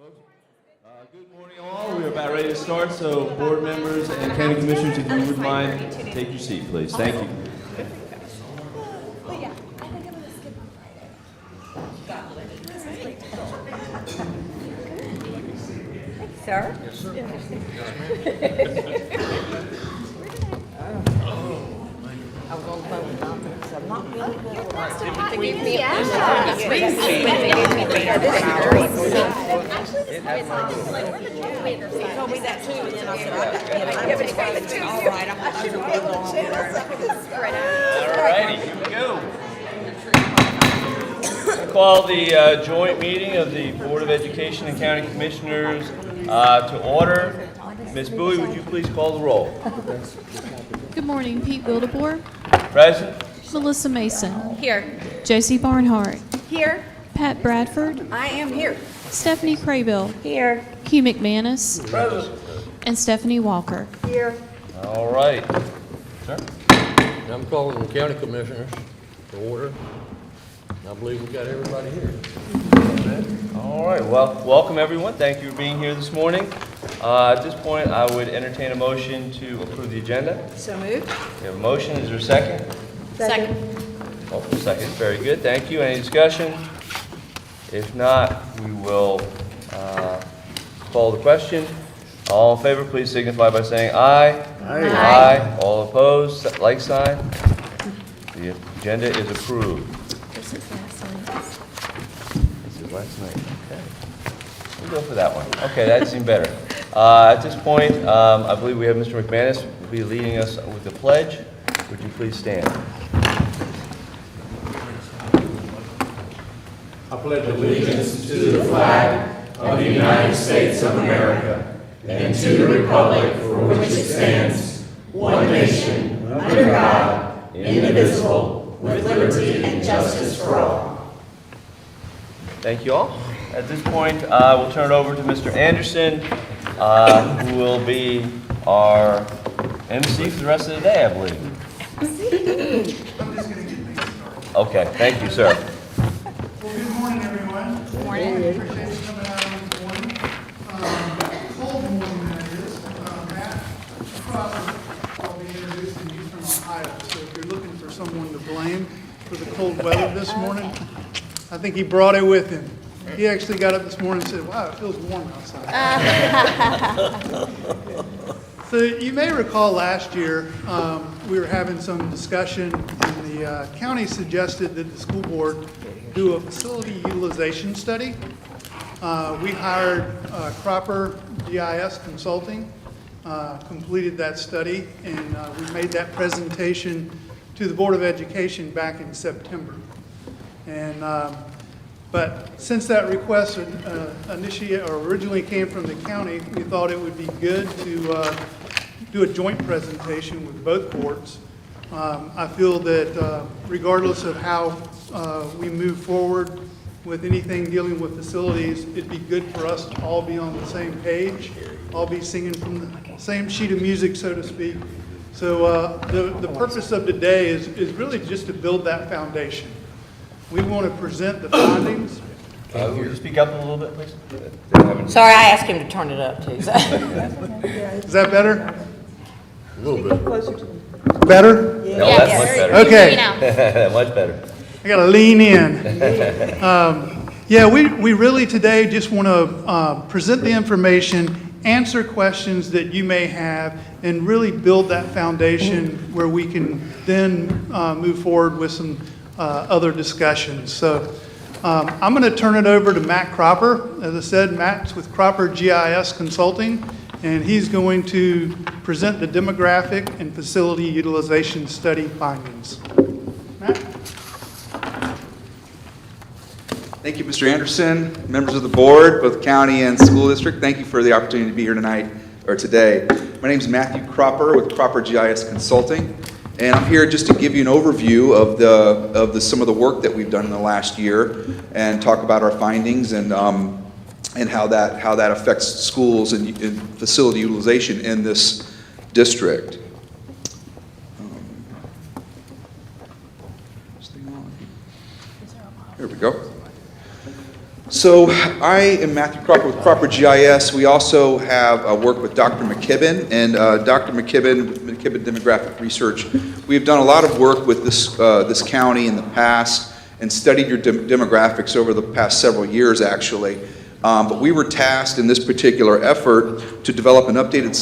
folks. Good morning, all. We're about ready to start, so board members and county commissioners, if you would mind, take your seat, please. Thank you. Sir? Yes, sir. I was on the phone with Jonathan, so I'm not really good. He told me that too, and then I said, I got to get it. All right, I should have put it on there. All righty, here we go. I call the joint meeting of the Board of Education and County Commissioners to order. Ms. Bowie, would you please call the roll? Good morning, Pete Wildebohr, Present. Melissa Mason, Here. Josie Barnhart, Here. Pat Bradford, I am here. Stephanie Craybill, Here. Hugh McManus, and Stephanie Walker. Here. All right. Sir? I'm calling the county commissioners to order. I believe we got everybody here. All right, well, welcome everyone. Thank you for being here this morning. At this point, I would entertain a motion to approve the agenda. So moved. We have a motion. Is there a second? Second. Oh, second. Very good. Thank you. Any discussion? If not, we will call the question. All in favor, please signify by saying aye. Aye. Aye. All opposed, like sign. The agenda is approved. This is last night. This is last night. Okay. We'll go for that one. Okay, that seemed better. At this point, I believe we have Mr. McManus will be leading us with the pledge. Would you please stand? I pledge allegiance to the flag of the United States of America and to the republic for which it stands, one nation, under God, indivisible, with liberty and justice for all. Thank you all. At this point, we'll turn it over to Mr. Anderson, who will be our MC for the rest of the day, I believe. Okay, thank you, sir. Well, good morning, everyone. Good morning. Appreciate you coming out on this morning. Cold morning that is. Matt Crawford, I'll be introducing you from Ohio. So if you're looking for someone to blame for the cold weather this morning, I think he brought it with him. He actually got up this morning and said, wow, it feels warm outside. So you may recall last year, we were having some discussion, and the county suggested that the school board do a facility utilization study. We hired Cropper GIS Consulting, completed that study, and we made that presentation to the Board of Education back in September. And but since that request originally came from the county, we thought it would be good to do a joint presentation with both boards. I feel that regardless of how we move forward with anything dealing with facilities, it'd be good for us to all be on the same page, all be singing from the same sheet of music, so to speak. So the purpose of today is really just to build that foundation. We want to present the findings. Would you speak up a little bit, please? Sorry, I asked him to turn it up too. So. Is that better? A little bit. Better? No, that's much better. Okay. Much better. I got to lean in. Yeah, we really today just want to present the information, answer questions that you may have, and really build that foundation where we can then move forward with some other discussions. So I'm going to turn it over to Matt Cropper. As I said, Matt's with Cropper GIS Consulting, and he's going to present the demographic and facility utilization study findings. Matt? Thank you, Mr. Anderson, members of the board, both county and school district. Thank you for the opportunity to be here tonight or today. My name is Matthew Cropper with Cropper GIS Consulting, and I'm here just to give you an overview of some of the work that we've done in the last year and talk about our findings and how that affects schools and facility utilization in this district. Here we go. So I am Matthew Cropper with Cropper GIS. We also have worked with Dr. McKibben, and Dr. McKibben with McKibben Demographic Research. We have done a lot of work with this county in the past and studied your demographics over the past several years, actually. But we were tasked in this particular effort to develop an updated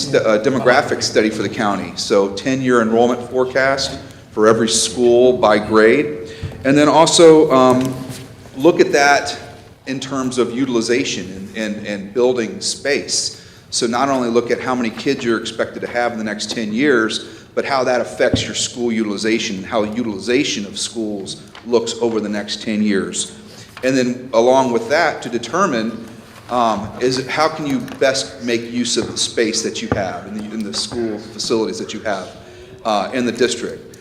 demographic study for the county. So 10-year enrollment forecast for every school by grade. And then also look at that in terms of utilization and building space. So not only look at how many kids you're expected to have in the next 10 years, but how that affects your school utilization, how utilization of schools looks over the next 10 years. And then along with that, to determine how can you best make use of the space that you have in the school facilities that you have in the district.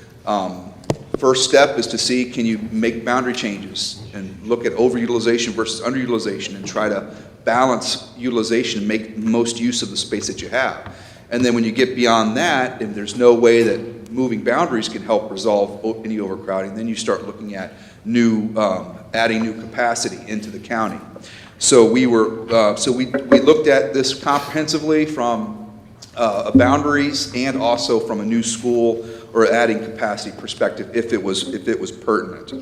First step is to see, can you make boundary changes and look at overutilization versus underutilization and try to balance utilization and make most use of the space that you have. And then when you get beyond that, if there's no way that moving boundaries can help resolve any overcrowding, then you start looking at adding new capacity into the county. So we looked at this comprehensively from boundaries and also from a new school or adding capacity perspective if it was pertinent.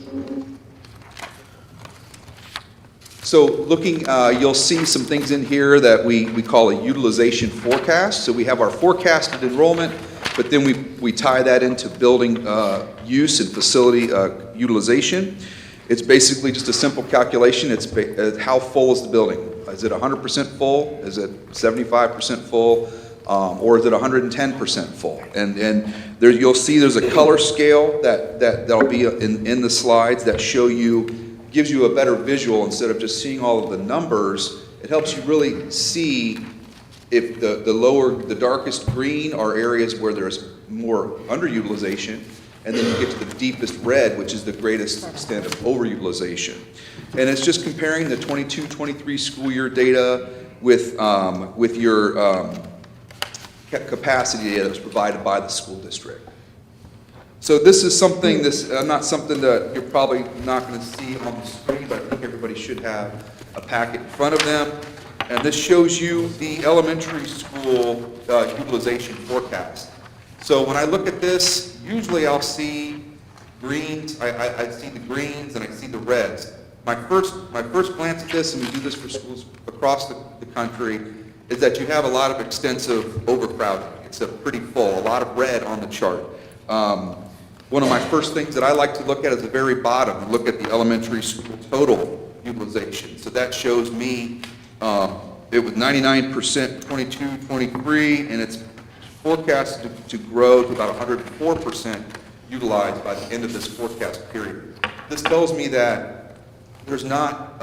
So looking, you'll see some things in here that we call a utilization forecast. So we have our forecasted enrollment, but then we tie that into building use and facility utilization. It's basically just a simple calculation. It's how full is the building? Is it 100% full? Is it 75% full? Or is it 110% full? And there you'll see there's a color scale that'll be in the slides that gives you a better visual instead of just seeing all of the numbers. It helps you really see if the darkest green are areas where there's more underutilization, and then you get to the deepest red, which is the greatest extent of overutilization. And it's just comparing the 22-23 school year data with your capacity data that was provided by the school district. So this is something, not something that you're probably not going to see on the screen, but I think everybody should have a packet in front of them. And this shows you the elementary school utilization forecast. So when I look at this, usually I'll see greens, I see the greens and I see the reds. My first glance at this, and we do this for schools across the country, is that you have a lot of extensive overcrowding. It's pretty full, a lot of red on the chart. One of my first things that I like to look at is the very bottom, look at the elementary school total utilization. So that shows me it was 99% 22-23, and it's forecasted to grow to about 104% utilized by the end of this forecast period. This tells me that there's not,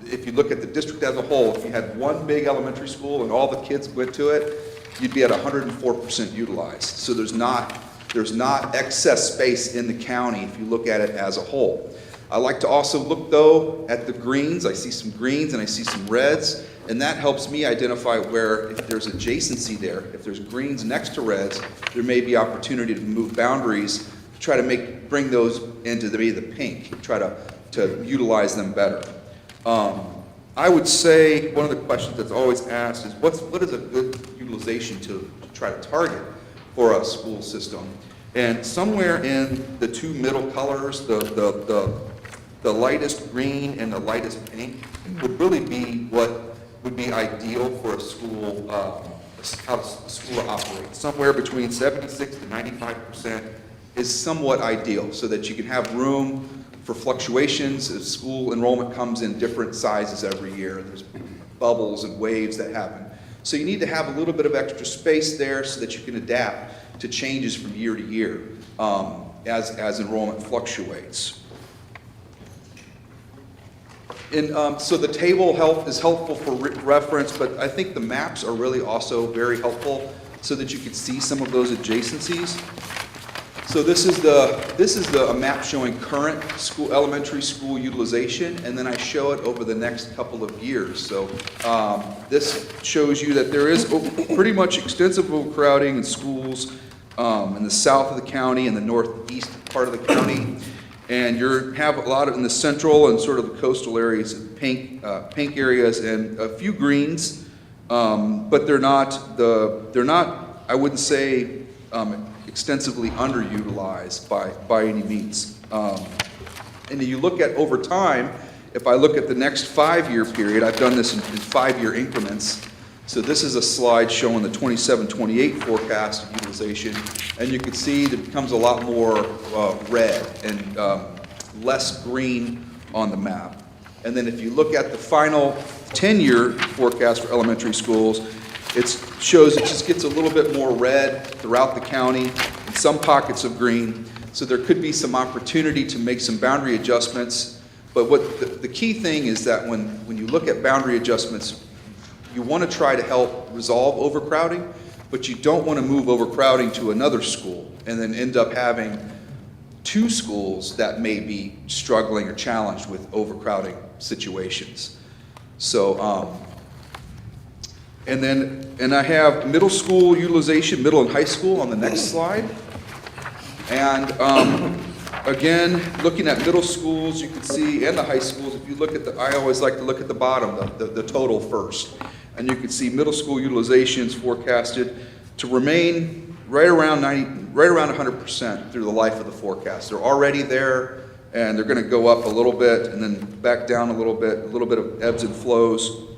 if you look at the district as a whole, if you had one big elementary school and all the kids went to it, you'd be at 104% utilized. So there's not excess space in the county if you look at it as a whole. I like to also look, though, at the greens. I see some greens and I see some reds, and that helps me identify where, if there's adjacency there, if there's greens next to reds, there may be opportunity to move boundaries to try to bring those into the pink, try to utilize them better. I would say one of the questions that's always asked is what is a good utilization to try to target for a school system? And somewhere in the two middle colors, the lightest green and the lightest pink would really be what would be ideal for a school, how a school operates. Somewhere between 76 to 95% is somewhat ideal, so that you can have room for fluctuations as school enrollment comes in different sizes every year. There's bubbles and waves that happen. So you need to have a little bit of extra space there so that you can adapt to changes from year to year as enrollment fluctuates. And so the table is helpful for reference, but I think the maps are really also very helpful so that you can see some of those adjacencies. So this is a map showing current elementary school utilization, and then I show it over the next couple of years. So this shows you that there is pretty much extensive overcrowding in schools in the south of the county and the northeast part of the county. And you have a lot in the central and sort of the coastal areas, pink areas and a few greens, but they're not, I wouldn't say extensively underutilized by any means. And you look at over time, if I look at the next 5-year period, I've done this in 5-year increments. So this is a slide showing the 27-28 forecast utilization, and you can see that it becomes a lot more red and less green on the map. And then if you look at the final 10-year forecast for elementary schools, it shows it just gets a little bit more red throughout the county, and some pockets of green. So there could be some opportunity to make some boundary adjustments. But what the key thing is that when you look at boundary adjustments, you want to try to help resolve overcrowding, but you don't want to move overcrowding to another school and then end up having 2 schools that may be struggling or challenged with overcrowding situations. So, and I have middle school utilization, middle and high school on the next slide. And again, looking at middle schools, you can see, and the high schools, if you look at I always like to look at the bottom, the total first. And you can see middle school utilizations forecasted to remain right around 100% through the life of the forecast. They're already there, and they're going to go up a little bit and then back down a little bit of ebbs and flows.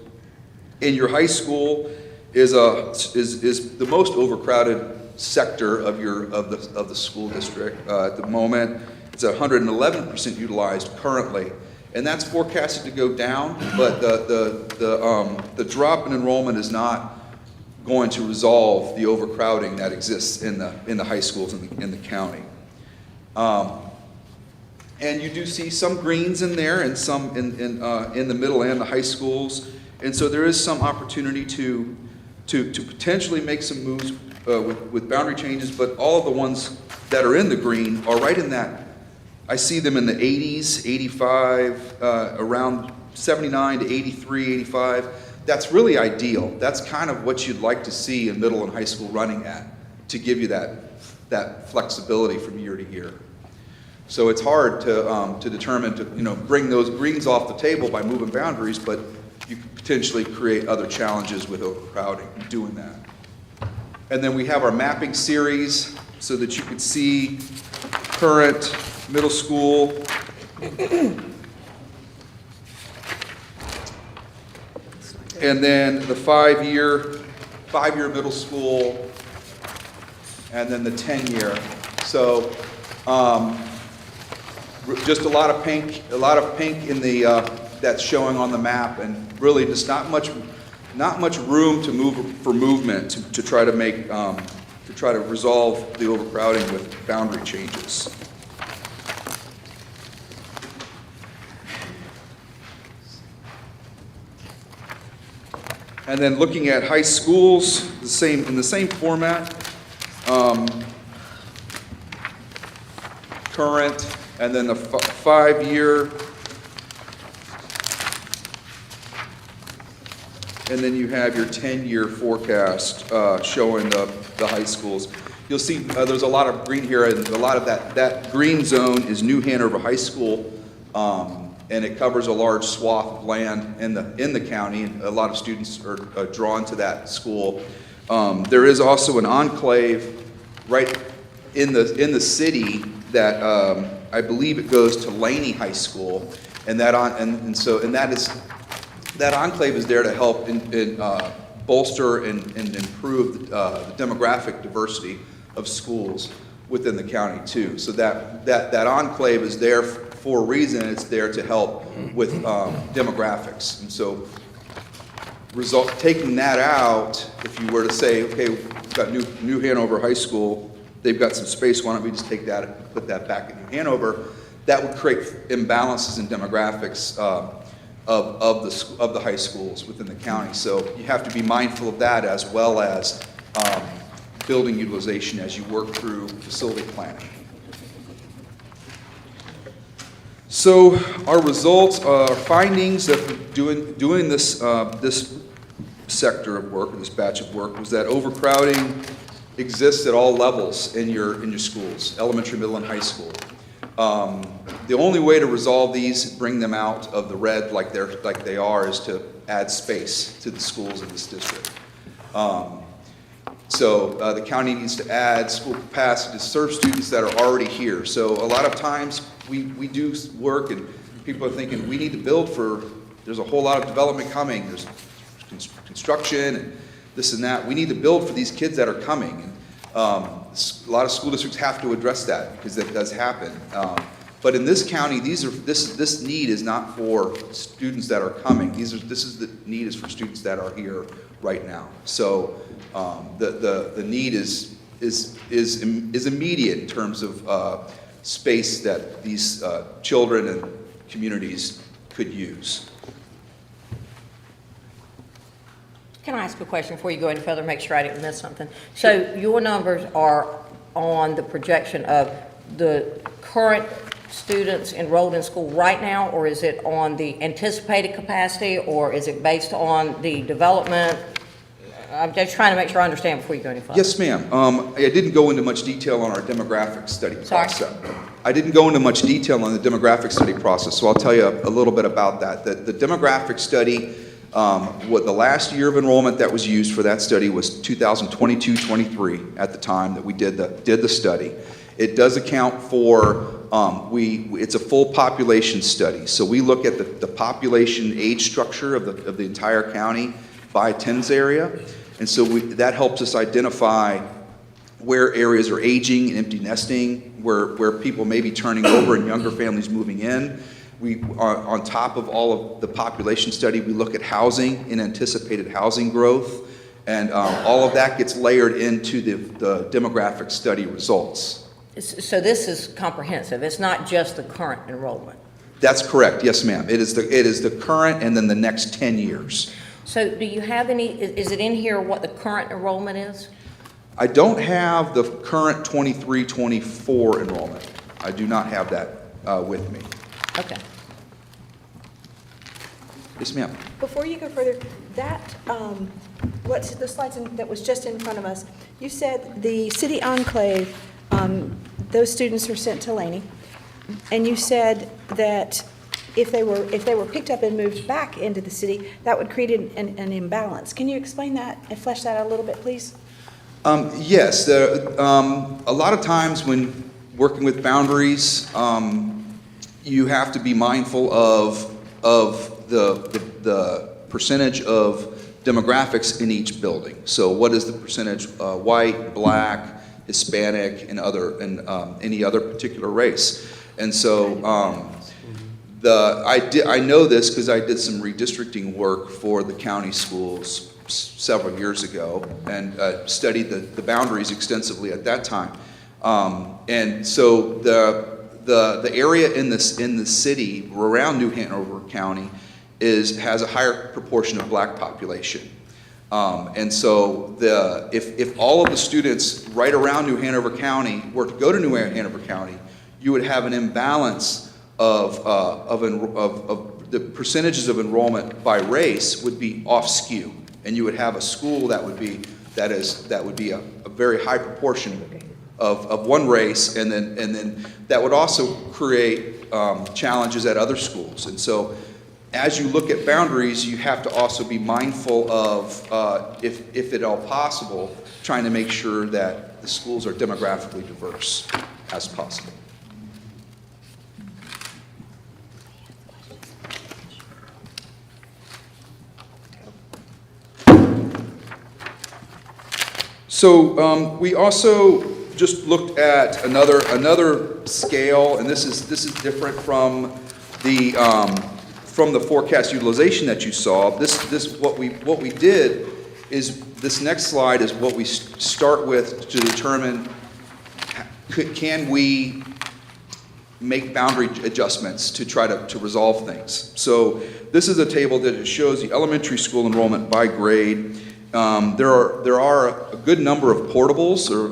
In your high school is the most overcrowded sector of the school district at the moment. It's 111% utilized currently. And that's forecasted to go down, but the drop in enrollment is not going to resolve the overcrowding that exists in the high schools in the county. And you do see some greens in there and some in the middle and the high schools. And so there is some opportunity to potentially make some moves with boundary changes, but all of the ones that are in the green are right in that. I see them in the 80s, 85, around 79 to 83, 85. That's really ideal. That's kind of what you'd like to see in middle and high school running at, to give you that flexibility from year to year. So it's hard to determine to bring those greens off the table by moving boundaries, but you could potentially create other challenges with overcrowding doing that. And then we have our mapping series so that you can see current middle school, and then the 5-year middle school, and then the 10-year. So just a lot of pink in the that's showing on the map, and really just not much room to movement to try to make to try to resolve the overcrowding with boundary changes. And then looking at high schools, in the same format, current, and then the 5-year, and then you have your 10-year forecast showing the high schools. You'll see there's a lot of green here, and a lot of that green zone is New Hanover High School. And it covers a large swath of land in the county, and a lot of students are drawn to that school. There is also an enclave right in the city that I believe it goes to Laney High School, and that enclave is there to help bolster and improve the demographic diversity of schools within the county too. So that enclave is there for a reason. It's there to help with demographics. And so taking that out, if you were to say, okay, we've got New Hanover High School, they've got some space, why don't we just take that and put that back in New Hanover? That would create imbalances in demographics of the high schools within the county. So you have to be mindful of that, as well as building utilization as you work through facility planning. So our results, our findings of doing this this sector of work, or this batch of work, was that overcrowding exists at all levels in your schools, elementary, middle, and high school. The only way to resolve these, bring them out of the red like they are, is to add space to the schools in this district. So the county needs to add school capacity to serve students that are already here. So a lot of times we do work and people are thinking we need to build for, there's a whole lot of development coming. There's construction and this and that. We need to build for these kids that are coming. And, a lot of school districts have to address that because that does happen. But in this county, this need is not for students that are coming. The need is for students that are here right now. So the need is immediate in terms of space that these children and communities could use. Can I ask a question before you go any further, make sure I didn't miss something? So your numbers are on the projection of the current students enrolled in school right now, or is it on the anticipated capacity, or is it based on the development? I'm just trying to make sure I understand before you go any further. Yes, ma'am. I didn't go into much detail on our demographic study process. Sorry? I didn't go into much detail on the demographic study process, so I'll tell you a little bit about that. The demographic study, what the last year of enrollment that was used for that study was 2022-23 at the time that we did the study. It does account for, it's a full population study. So we look at the population age structure of the entire county by attendance area. And so that helps us identify where areas are aging and empty nesting, where people may be turning over and younger families moving in. We are on top of all of the population study. We look at housing and anticipated housing growth, and all of that gets layered into the demographic study results. So this is comprehensive. It's not just the current enrollment. That's correct. Yes, ma'am. It is the current and then the next 10 years. So do you have any? Is it in here what the current enrollment is? I don't have the current 23-24 enrollment. I do not have that with me. Okay. Yes, ma'am. Before you go further, that, what's the slides that was just in front of us, you said the city enclave, those students are sent to Laney, and you said that if they were picked up and moved back into the city, that would create an imbalance. Can you explain that and flesh that out a little bit, please? Yes. A lot of times when working with boundaries, you have to be mindful of the percentage of demographics in each building. So what is the percentage white, black, Hispanic, and any other particular race? And so I know this because I did some redistricting work for the county schools several years ago and studied the boundaries extensively at that time. And so the area in the city around New Hanover County has a higher proportion of black population. And so if all of the students right around New Hanover County were to go to New Hanover County, you would have an imbalance of the percentages of enrollment by race would be off skew, and you would have a school that would be a very high proportion of one race, and then that would also create challenges at other schools. And so as you look at boundaries, you have to also be mindful of, if at all possible, trying to make sure that the schools are demographically diverse as possible. So we also just looked at another scale, and this is different from the forecast utilization that you saw. What we did is, this next slide is what we start with to determine can we make boundary adjustments to try to resolve things. So this is a table that shows the elementary school enrollment by grade. There are a good number of portables or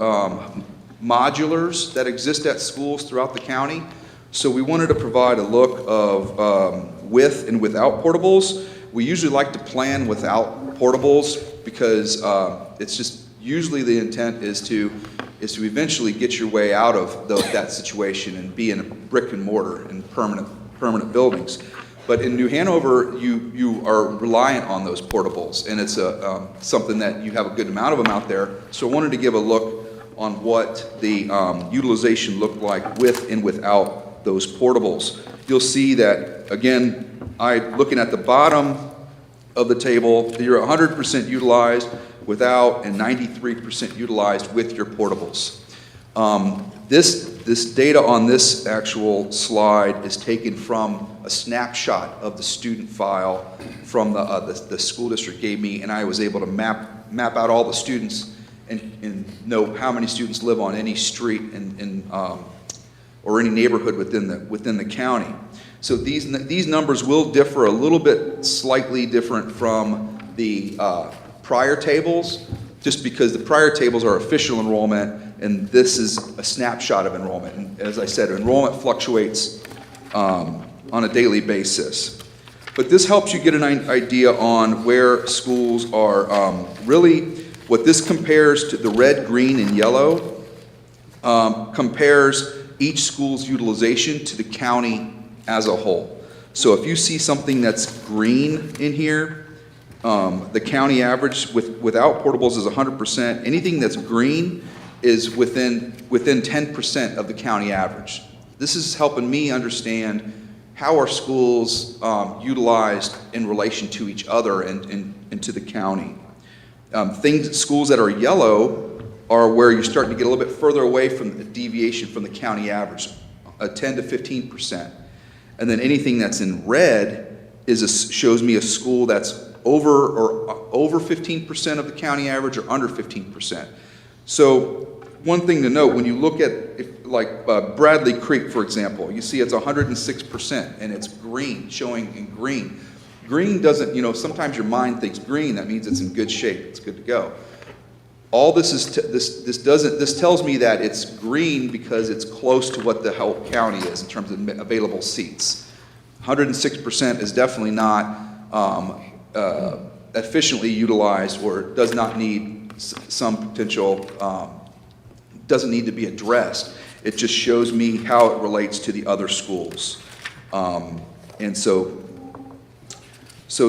modulars that exist at schools throughout the county. So we wanted to provide a look of with and without portables. We usually like to plan without portables because it's just usually the intent is to is to eventually get your way out of that situation and be in a brick and mortar and permanent buildings. But in New Hanover, you are reliant on those portables, and it's something that you have a good amount of them out there. So I wanted to give a look on what the utilization looked like with and without those portables. You'll see that, again, looking at the bottom of the table, you're 100% utilized without and 93% utilized with your portables. This data on this actual slide is taken from a snapshot of the student file from the school district gave me, and I was able to map out all the students and know how many students live on any street or any neighborhood within the county. So these numbers will differ a little bit, slightly different from the prior tables, just because the prior tables are official enrollment, and this is a snapshot of enrollment. And as I said, enrollment fluctuates on a daily basis. But this helps you get an idea on where schools are really, what this compares to the red, green, and yellow, compares each school's utilization to the county as a whole. So if you see something that's green in here, the county average without portables is 100%. Anything that's green is within 10% of the county average. This is helping me understand how are schools utilized in relation to each other and to the county. Schools that are yellow are where you're starting to get a little bit further away from the deviation from the county average, 10 to 15%. And then anything that's in red shows me a school that's over 15% of the county average or under 15%. So one thing to note, when you look at Bradley Creek, for example, you see it's 106% and it's green, showing in green. Green doesn't, sometimes your mind thinks green, that means it's in good shape, it's good to go. All this tells me that it's green because it's close to what the whole county is in terms of available seats. 106% is definitely not efficiently utilized, or does not need some potential, doesn't need to be addressed. It just shows me how it relates to the other schools. And so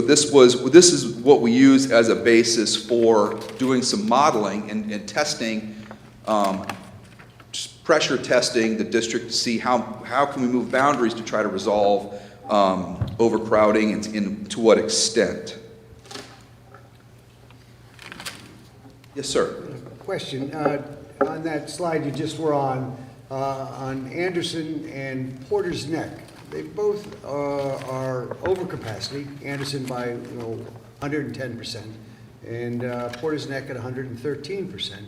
this is what we use as a basis for doing some modeling and testing, just pressure testing the district to see how can we move boundaries to try to resolve overcrowding and to what extent. Yes, sir. Question, on that slide you just were on Anderson and Porter's Neck, they both are over capacity. Anderson by 110%, and Porter's Neck at 113%.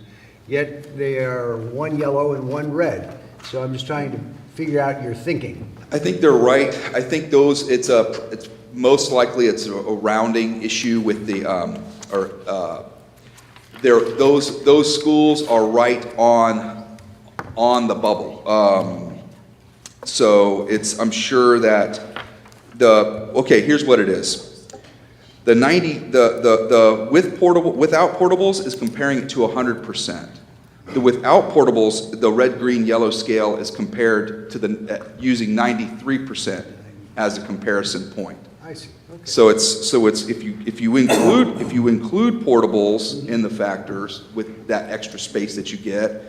Yet they are one yellow and one red. So I'm just trying to figure out your thinking. I think they're right. I think it's most likely it's a rounding issue with the those schools are right on the bubble. So I'm sure that here's what it is. The without portables is comparing it to 100%. The without portables, the red, green, yellow scale is compared to using 93% as a comparison point. I see. Okay. So it's if you include portables in the factors with that extra space that you get,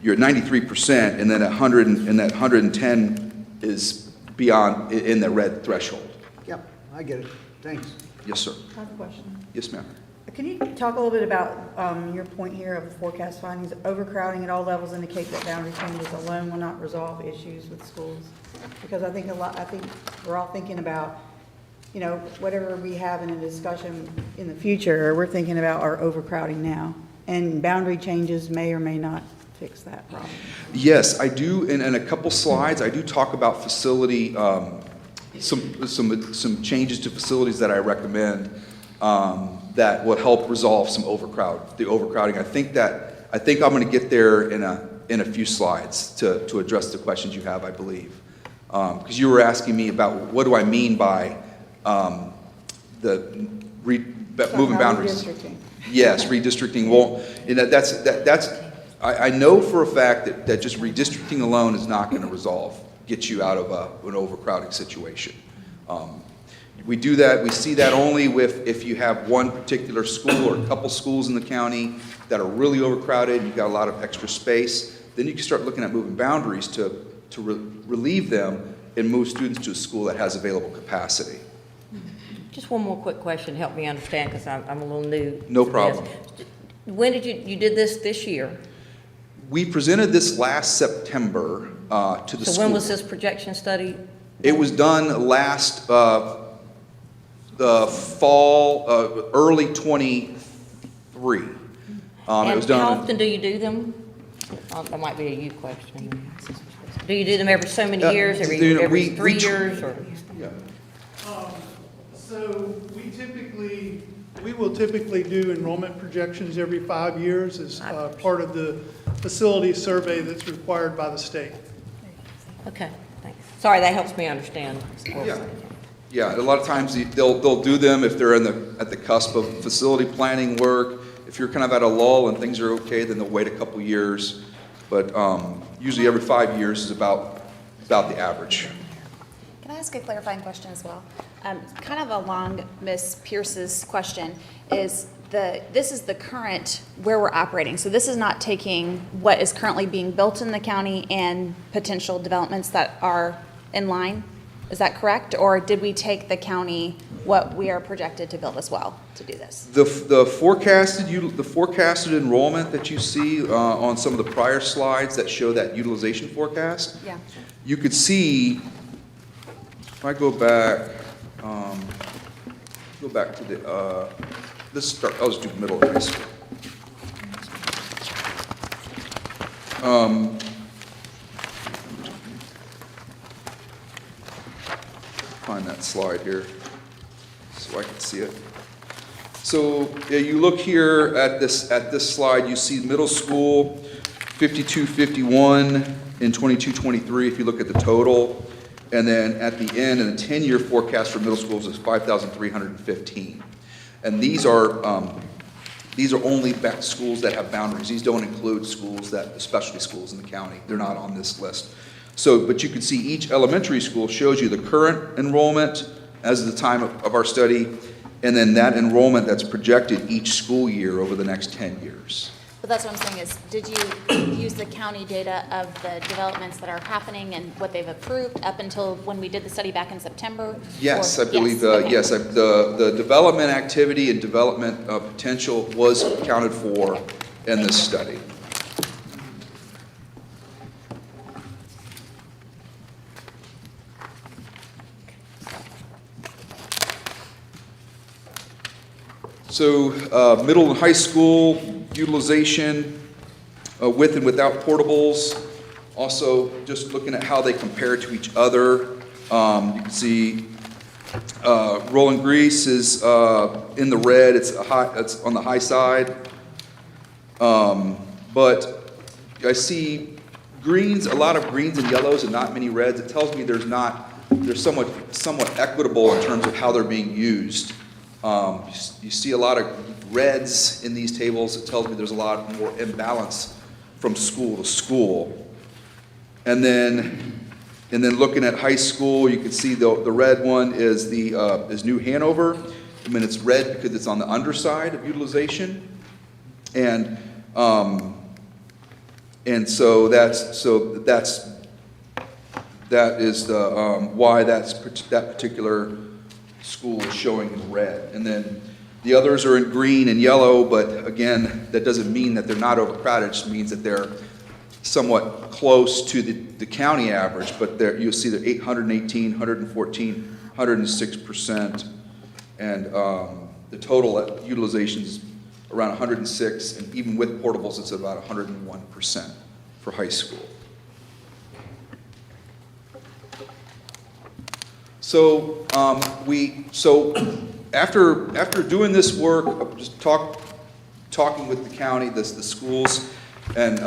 you're at 93%, and then 110 is beyond in the red threshold. Yep, I get it. Thanks. Yes, sir. I have a question. Yes, ma'am. Can you talk a little bit about your point here of the forecast findings? Overcrowding at all levels indicate that boundary changes alone will not resolve issues with schools. Because I think we're all thinking about, whatever we have in a discussion in the future, we're thinking about our overcrowding now. And boundary changes may or may not fix that problem. Yes, I do. In a couple slides, I do talk about facility, some changes to facilities that I recommend that would help resolve the overcrowding. I think I'm going to get there in a few slides to address the questions you have, I believe. Because you were asking me about what do I mean by moving boundaries. Redistricting. Yes, redistricting. Well, that's I know for a fact that just redistricting alone is not going to get you out of an overcrowding situation. We do that, we see that only if you have one particular school or a couple schools in the county that are really overcrowded, you've got a lot of extra space, then you can start looking at moving boundaries to relieve them and move students to a school that has available capacity. Just one more quick question, help me understand, because I'm a little new. No to problem. this. When did you did this year? We presented this last September to the school. So when was this projection study? It was done last the fall, early 23. It And was done. how often do you do them? That might be a you question. Do you do them every so many years, every 3 years, or? Yeah. So we will typically do enrollment projections every 5 years as part of the facility survey that's required by the state. Okay, thanks. Sorry, that helps me understand. Yeah, a lot of times they'll do them if they're at the cusp of facility planning work. If you're kind of at a lull and things are okay, then they'll wait a couple years. But usually every 5 years is about the average. Can I ask a clarifying question as well? Kind of along Ms. Pierce's question, this is the current where we're operating. So this is not taking what is currently being built in the county and potential developments that are in line. Is that correct? Or did we take the county, what we are projected to build as well to do this? The forecasted enrollment that you see on some of the prior slides that show that utilization forecast, Yeah. you could see, if I go back to the, I'll just do middle of high school. Find that slide here so I can see it. So yeah, you look here at this slide, you see middle school 52-51 and 22-23 if you look at the total. And then at the end, in the 10-year forecast for middle schools is 5,315. And these are only schools that have boundaries. These don't include schools the specialty schools in the county. They're not on this list. So, but you can see each elementary school shows you the current enrollment as of the time of our study, and then that enrollment that's projected each school year over the next 10 years. But that's what I'm saying is, did you use the county data of the developments that are happening and what they've approved up until when we did the study back in September? Yes, Or- I believe, okay. yes, the development activity and development potential was accounted for in this study. So middle and high school utilization with and without portables. Also, just looking at how they compare to each other. You can see Rolling Grease is in the red. It's on the high side. But I see greens, a lot of greens and yellows and not many reds. It tells me they're somewhat equitable in terms of how they're being used. You see a lot of reds in these tables. It tells me there's a lot more imbalance from school to school. And then looking at high school, you can see the red one is is New Hanover. I mean, it's red because it's on the underside of utilization, and so that is the why that particular school is showing in red. And then the others are in green and yellow, but again, that doesn't mean that they're not overcrowded. It just means that they're somewhat close to the county average, but there you'll see they're 818, 114, 106%, and the total utilization is around 106, and even with portables, it's about 101% for high school. So after doing this work, just talking with the county, the schools, and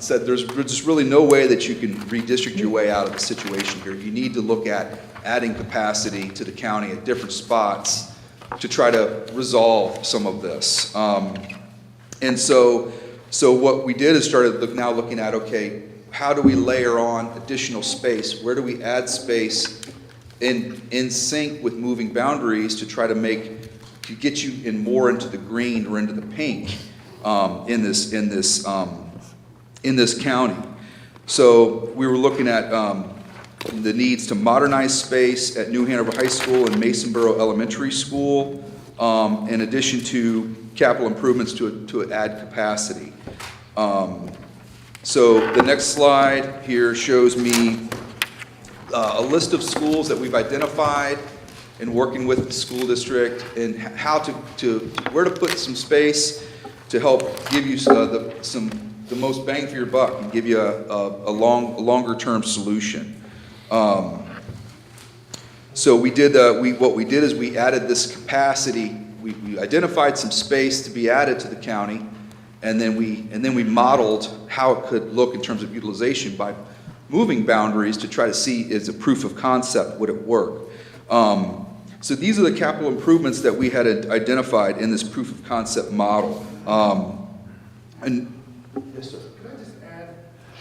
said there's just really no way that you can redistrict your way out of the situation here. You need to look at adding capacity to the county at different spots to try to resolve some of this. And so So what we did is started now looking at, okay, how do we layer on additional space? Where do we add space in sync with moving boundaries to try to get you in more into the green or into the pink in this county? So we were looking at the needs to modernize space at New Hanover High School and Masonboro Elementary School, in addition to capital improvements to add capacity. So the next slide here shows me a list of schools that we've identified in working with the school district and how where to put some space to help give you the most bang for your buck and give you a longer term solution. So what we did is we added this capacity. We identified some space to be added to the county, and then we modeled how it could look in terms of utilization by moving boundaries to try to see, as a proof of concept, would it work? So these are the capital improvements that we had identified in this proof of concept model. And yes, sir. Could I just add?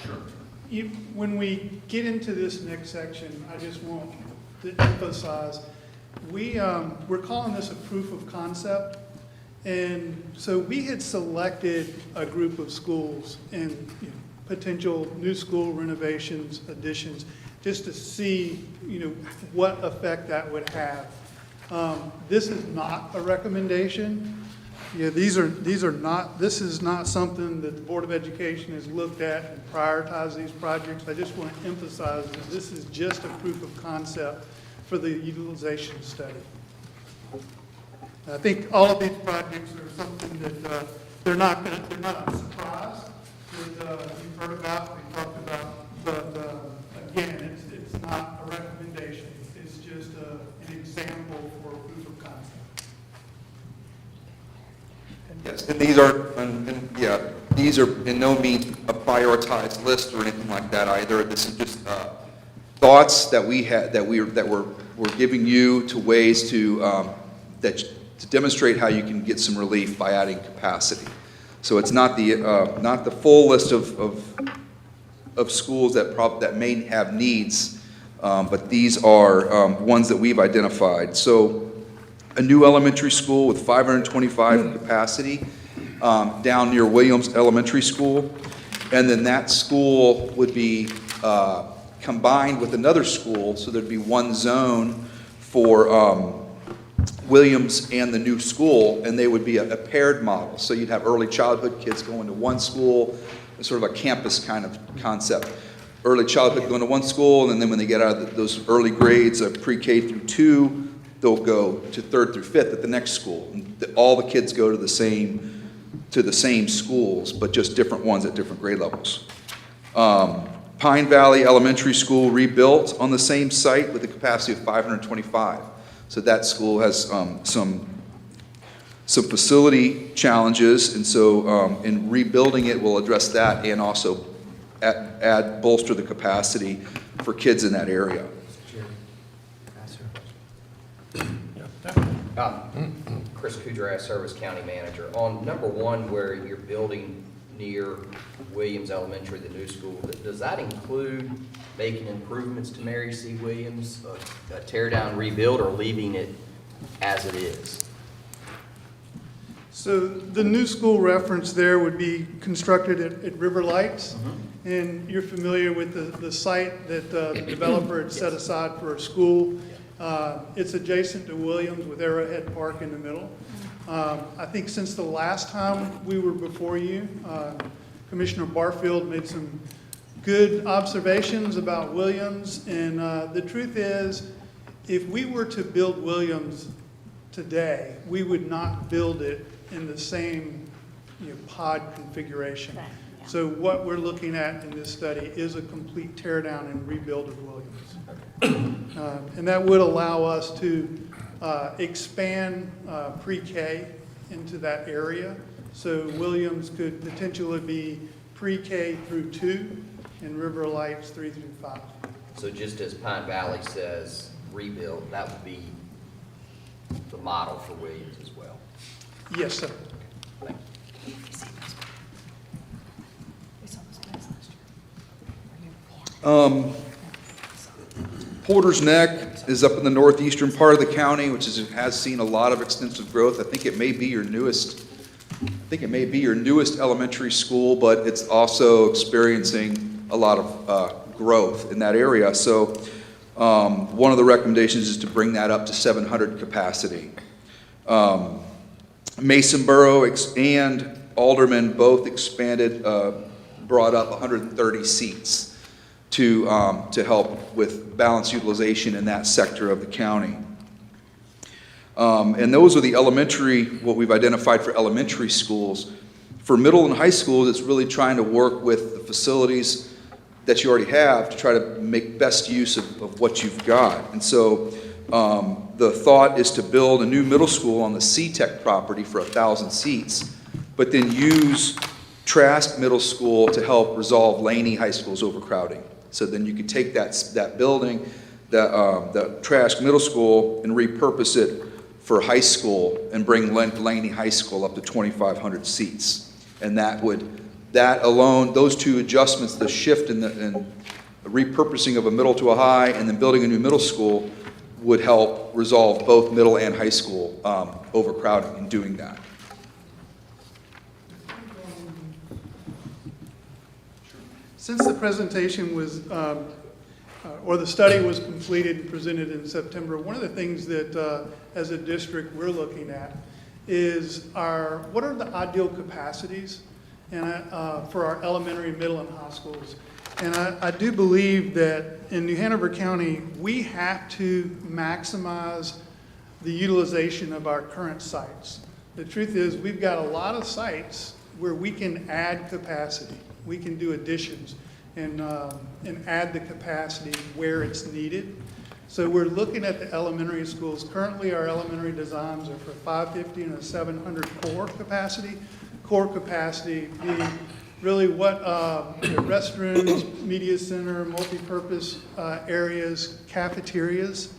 Sure. When we get into this next section, I just want to emphasize, we're calling this a proof of concept. And so we had selected a group of schools and potential new school renovations, additions, just to see, what effect that would have. This is not a recommendation. This is not something that the Board of Education has looked at and prioritized these projects. I just want to emphasize that this is just a proof of concept for the utilization study. I think all of these projects are something that they're not a surprise that you've heard about, we talked about, but again, it's not a recommendation. It's just an example for a proof of concept. Yes, and these are in no means a prioritized list or anything like that either. This is just thoughts that we had we're giving you to ways to demonstrate how you can get some relief by adding capacity. So it's not the full list of schools that may have needs, but these are ones that we've identified. So a new elementary school with 525 capacity down near Williams Elementary School, and then that school would be combined with another school, so there'd be one zone for Williams and the new school, and they would be a paired model. So you'd have early childhood kids going to one school, sort of a campus kind of concept. Early childhood going to one school, and then when they get out of those early grades of pre-K through 2, they'll go to 3rd through 5th at the next school. And all the kids go to the same schools, but just different ones at different grade levels. Pine Valley Elementary School rebuilt on the same site with a capacity of 525. So that school has some facility challenges, and so in rebuilding it, we'll address that and also bolster the capacity for kids in that area. Chris Kudras, Service County Manager. On number 1, where you're building near Williams Elementary, the new school, does that include making improvements to Mary C. Williams, a tear down, rebuild, or leaving it as it is? So the new school reference there would be constructed at River Lights, and you're familiar with the site that the developer had set aside for a school. It's adjacent to Williams with Arrowhead Park in the middle. I think since the last time we were before you, Commissioner Barfield made some good observations about Williams, and the truth is, if we were to build Williams today, we would not build it in the same pod configuration. Right, yeah. So what we're looking at in this study is a complete tear down and rebuild of Williams. And that would allow us to expand pre-K into that area. So Williams could potentially be pre-K through 2 and River Lights 3 through 5. So just as Pine Valley says rebuild, that would be the model for Williams as well. Yes, sir. Thank you. Porter's Neck is up in the northeastern part of the county, which has seen a lot of extensive growth. I think it may be your newest elementary school, but it's also experiencing a lot of growth in that area. So one of the recommendations is to bring that up to 700 capacity. Masonboro and Alderman both expanded, brought up 130 seats to help with balanced utilization in that sector of the county. And those are the what we've identified for elementary schools. For middle and high schools, it's really trying to work with the facilities that you already have to try to make best use of what you've got. And so the thought is to build a new middle school on the C-Tech property for 1,000 seats, but then use Trask Middle School to help resolve Laney High School's overcrowding. So then you could take that building, the Trask Middle School, and repurpose it for high school and bring Laney High School up to 2,500 seats. And that alone, those two adjustments, the shift in the repurposing of a middle to a high and then building a new middle school, would help resolve both middle and high school overcrowding in doing that. Since the presentation was, or the study was completed and presented in September, one of the things that as a district we're looking at is what are the ideal capacities for our elementary, middle, and high schools. And I do believe that in New Hanover County, we have to maximize the utilization of our current sites. The truth is, we've got a lot of sites where we can add capacity. We can do additions and add the capacity where it's needed. So we're looking at the elementary schools. Currently, our elementary designs are for 550 and a 700 core capacity. Core capacity being really what restrooms, media center, multi-purpose areas, cafeterias.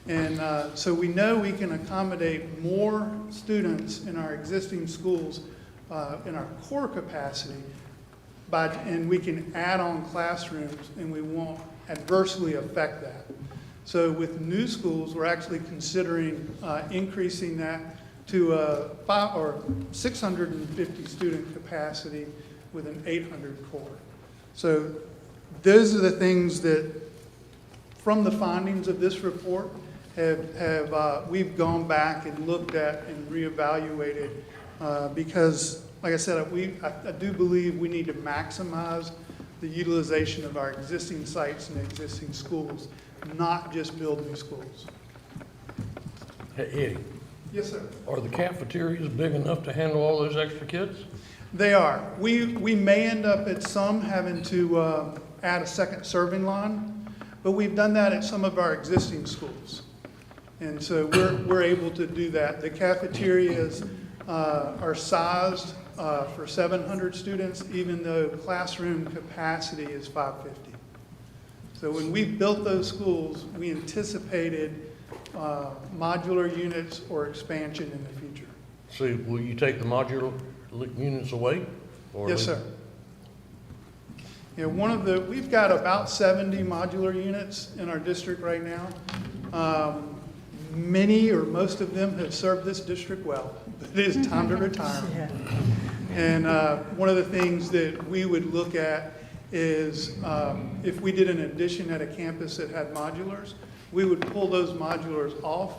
And so we know we can accommodate more students in our existing schools in our core capacity, and we can add on classrooms and we won't adversely affect that. So with new schools, we're actually considering increasing that to 650 student capacity with an 800 core. So those are the things that, from the findings of this report, we've gone back and looked at and reevaluated because, like I said, I do believe we need to maximize the utilization of our existing sites and existing schools, not just build new schools. Hey, Eddie. Yes, sir. Are the cafeterias big enough to handle all those extra kids? They are. We may end up at some having to add a second serving line, but we've done that at some of our existing schools. And so we're able to do that. The cafeterias are sized for 700 students, even though classroom capacity is 550. So when we built those schools, we anticipated modular units or expansion in the future. So will you take the modular units away? Yes, sir. Yeah, we've got about 70 modular units in our district right now. Many or most of them have served this district well, but it is time to retire. And one of the things that we would look at is if we did an addition at a campus that had modulars, we would pull those modulars off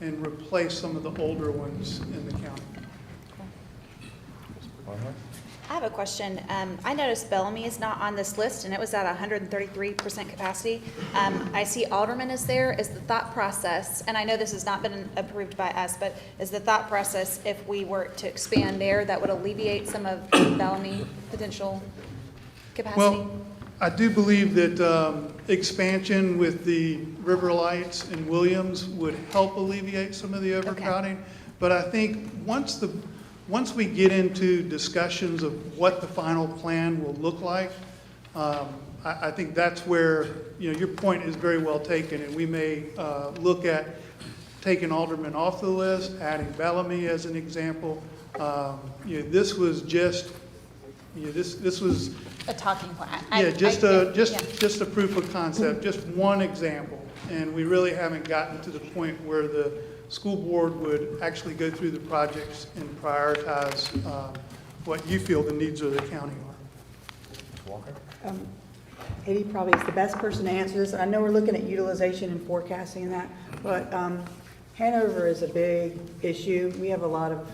and replace some of the older ones in the county. I have a question. I noticed Bellamy is not on this list, and it was at 133% capacity. I see Alderman is there. Is the thought process, and I know this has not been approved by us, but is the thought process if we were to expand there, that would alleviate some of Bellamy potential capacity? Well, I do believe that expansion with the River Lights and Williams would help alleviate some of the overcrowding. But I think once we get into discussions of what the final plan will look like, I think that's where, your point is very well taken, and we may look at taking Alderman off the list, adding Bellamy as an example. This was just, this was A talking point. Yeah, just yeah. just a proof of concept, just one example. And we really haven't gotten to the point where the school board would actually go through the projects and prioritize what you feel the needs of the county are. Walker? Eddie probably is the best person to answer this. I know we're looking at utilization and forecasting and that, but Hanover is a big issue. We have a lot of,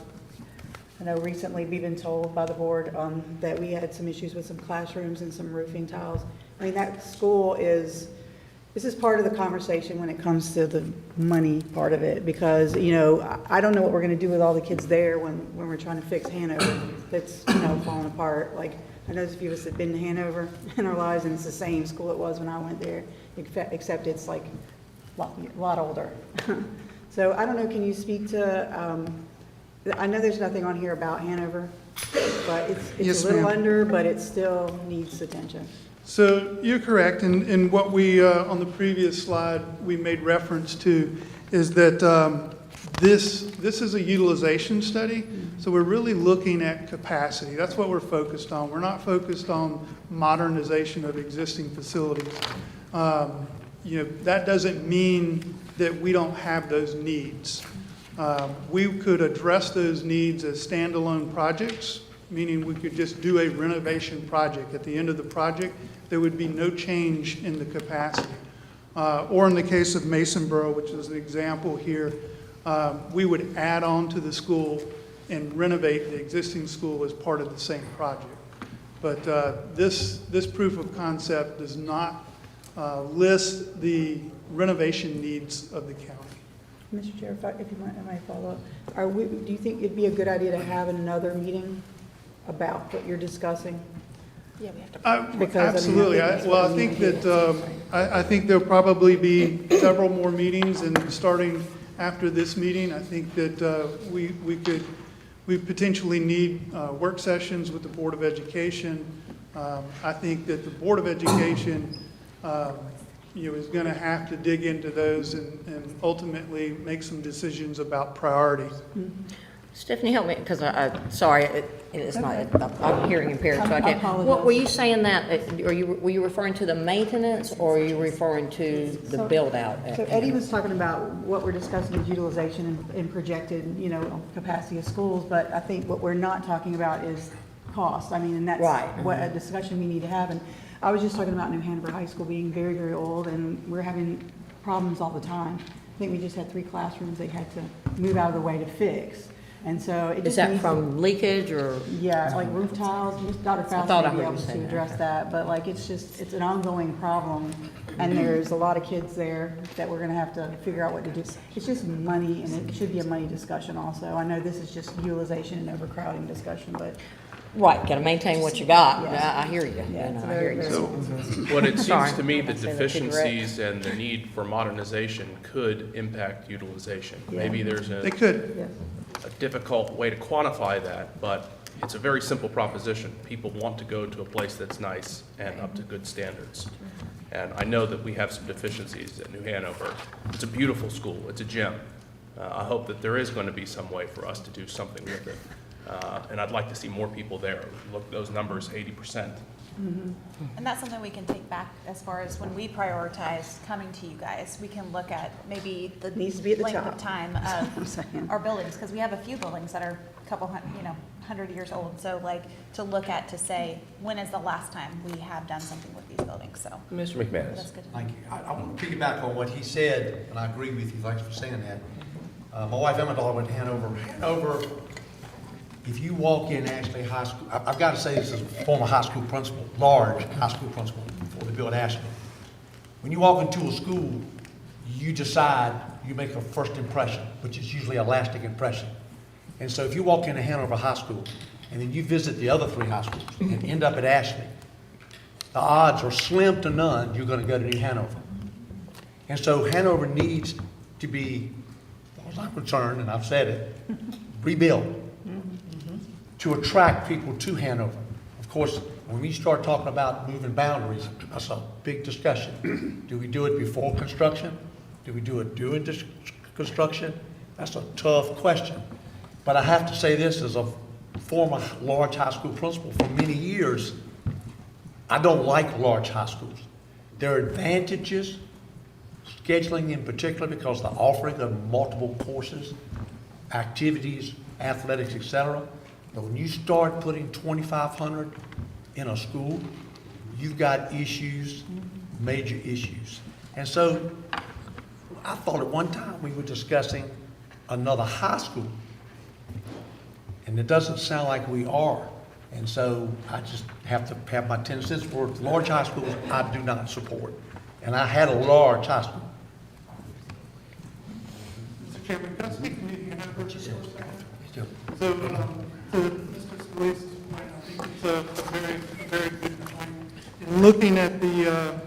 I know recently we've been told by the board that we had some issues with some classrooms and some roofing tiles. I mean, that school is, this is part of the conversation when it comes to the money part of it, because, you know, I don't know what we're gonna do with all the kids there when we're trying to fix Hanover that's, you know, falling apart. Like, I know a few of us have been to Hanover in our lives, and it's the same school it was when I went there, except it's like a lot older. So I don't know, can you speak to, I know there's nothing on here about Hanover, but it's Yes, a little ma'am. under, but it still needs attention. So you're correct, and what we, on the previous slide, we made reference to is that this is a utilization study, so we're really looking at capacity. That's what we're focused on. We're not focused on modernization of existing facilities. You know, that doesn't mean that we don't have those needs. We could address those needs as standalone projects, meaning we could just do a renovation project. At the end of the project, there would be no change in the capacity. Or in the case of Masonboro, which is an example here, we would add on to the school and renovate the existing school as part of the same project. But this proof of concept does not list the renovation needs of the county. Mr. Chair, if you might, I might follow up. Do you think it'd be a good idea to have another meeting about what you're discussing? Yeah, we have to. Because, I mean, Absolutely. I think that's Well, what I we think need to that, I think there'll probably be several more meetings, and starting after this meeting, I think that we potentially need work sessions with the Board of Education. I think that the Board of Education, you know, is going to have to dig into those and ultimately make some decisions about priorities. Stephanie, help me, because sorry, it's not, I'm hearing impaired, so I I can't. apologize. What, were you saying that, were you referring to the maintenance, or are you referring to the build-out? So Eddie was talking about what we're discussing is utilization and projected, you know, capacity of schools, but I think what we're not talking about is cost. I mean, and that's Right. what a discussion we need to have. And I was just talking about New Hanover High School being very, very old, and we're having problems all the time. I think we just had 3 classrooms they had to move out of the way to fix. And so it just Is that needs from leakage, or? Yeah, like roof tiles, Dr. thought Fauci I may be heard you able say to that, address okay. that, but like, it's just, it's an ongoing problem. And there's a lot of kids there that we're gonna have to figure out what to do. It's just money, and it should be a money discussion also. I know this is just utilization and overcrowding discussion, but Right, gotta maintain what you got. Yeah. I hear you. Yeah, And it's I hear very, you. very- What it Sorry. seems to me, the I say that too direct. deficiencies and the need for modernization could impact utilization. Maybe Yeah. there's They could. yeah. a difficult way to quantify that, but it's a very simple proposition. People want to go to a place that's nice and up to good standards. And I know that we have some deficiencies at New Hanover. It's a beautiful school, it's a gem. I hope that there is going to be some way for us to do something with it. And I'd like to see more people there. Look, those numbers, 80%. And that's something we can take back as far as when we prioritize coming to you guys. We can look at maybe the Needs to be at the length top. of time I'm saying. of our buildings, because we have a few buildings that are a couple, 100 years old. So like to look at to say, when is the last time we have done something with these buildings? So Mr. McManus. that's good. Thank you. I want to piggyback on what he said, and I agree with you. Thanks for saying that. My wife and my daughter went to Hanover. Hanover, if you walk in Ashley High School, I've got to say this as a former high school principal, large high school principal before they built Ashley. When you walk into a school, you decide, you make a first impression, which is usually a lasting impression. And so if you walk into Hanover High School, and then you visit the other 3 high schools and end up at Ashley, the odds are slim to none you're going to go to New Hanover. And so Hanover needs to be, as far as I'm concerned, and I've said it, rebuilt to attract people to Hanover. Of course, when we start talking about moving boundaries, that's a big discussion. Do we do it before construction? Do we do it during construction? That's a tough question. But I have to say this as a former large high school principal for many years, I don't like large high schools. There are advantages, scheduling in particular, because the offering of multiple courses, activities, athletics, etc. But when you start putting 2,500 in a school, you've got issues, major issues. And so I thought at one time we were discussing another high school. And it doesn't sound like we are. And so I just have to have my 10 cents for large high schools I do not support. And I had a large high school. Mr. Chairman, can I speak to you, Hanover, just for a second? Sure. So, to Mr. Scalise's point, I think it's a very good point. In looking at the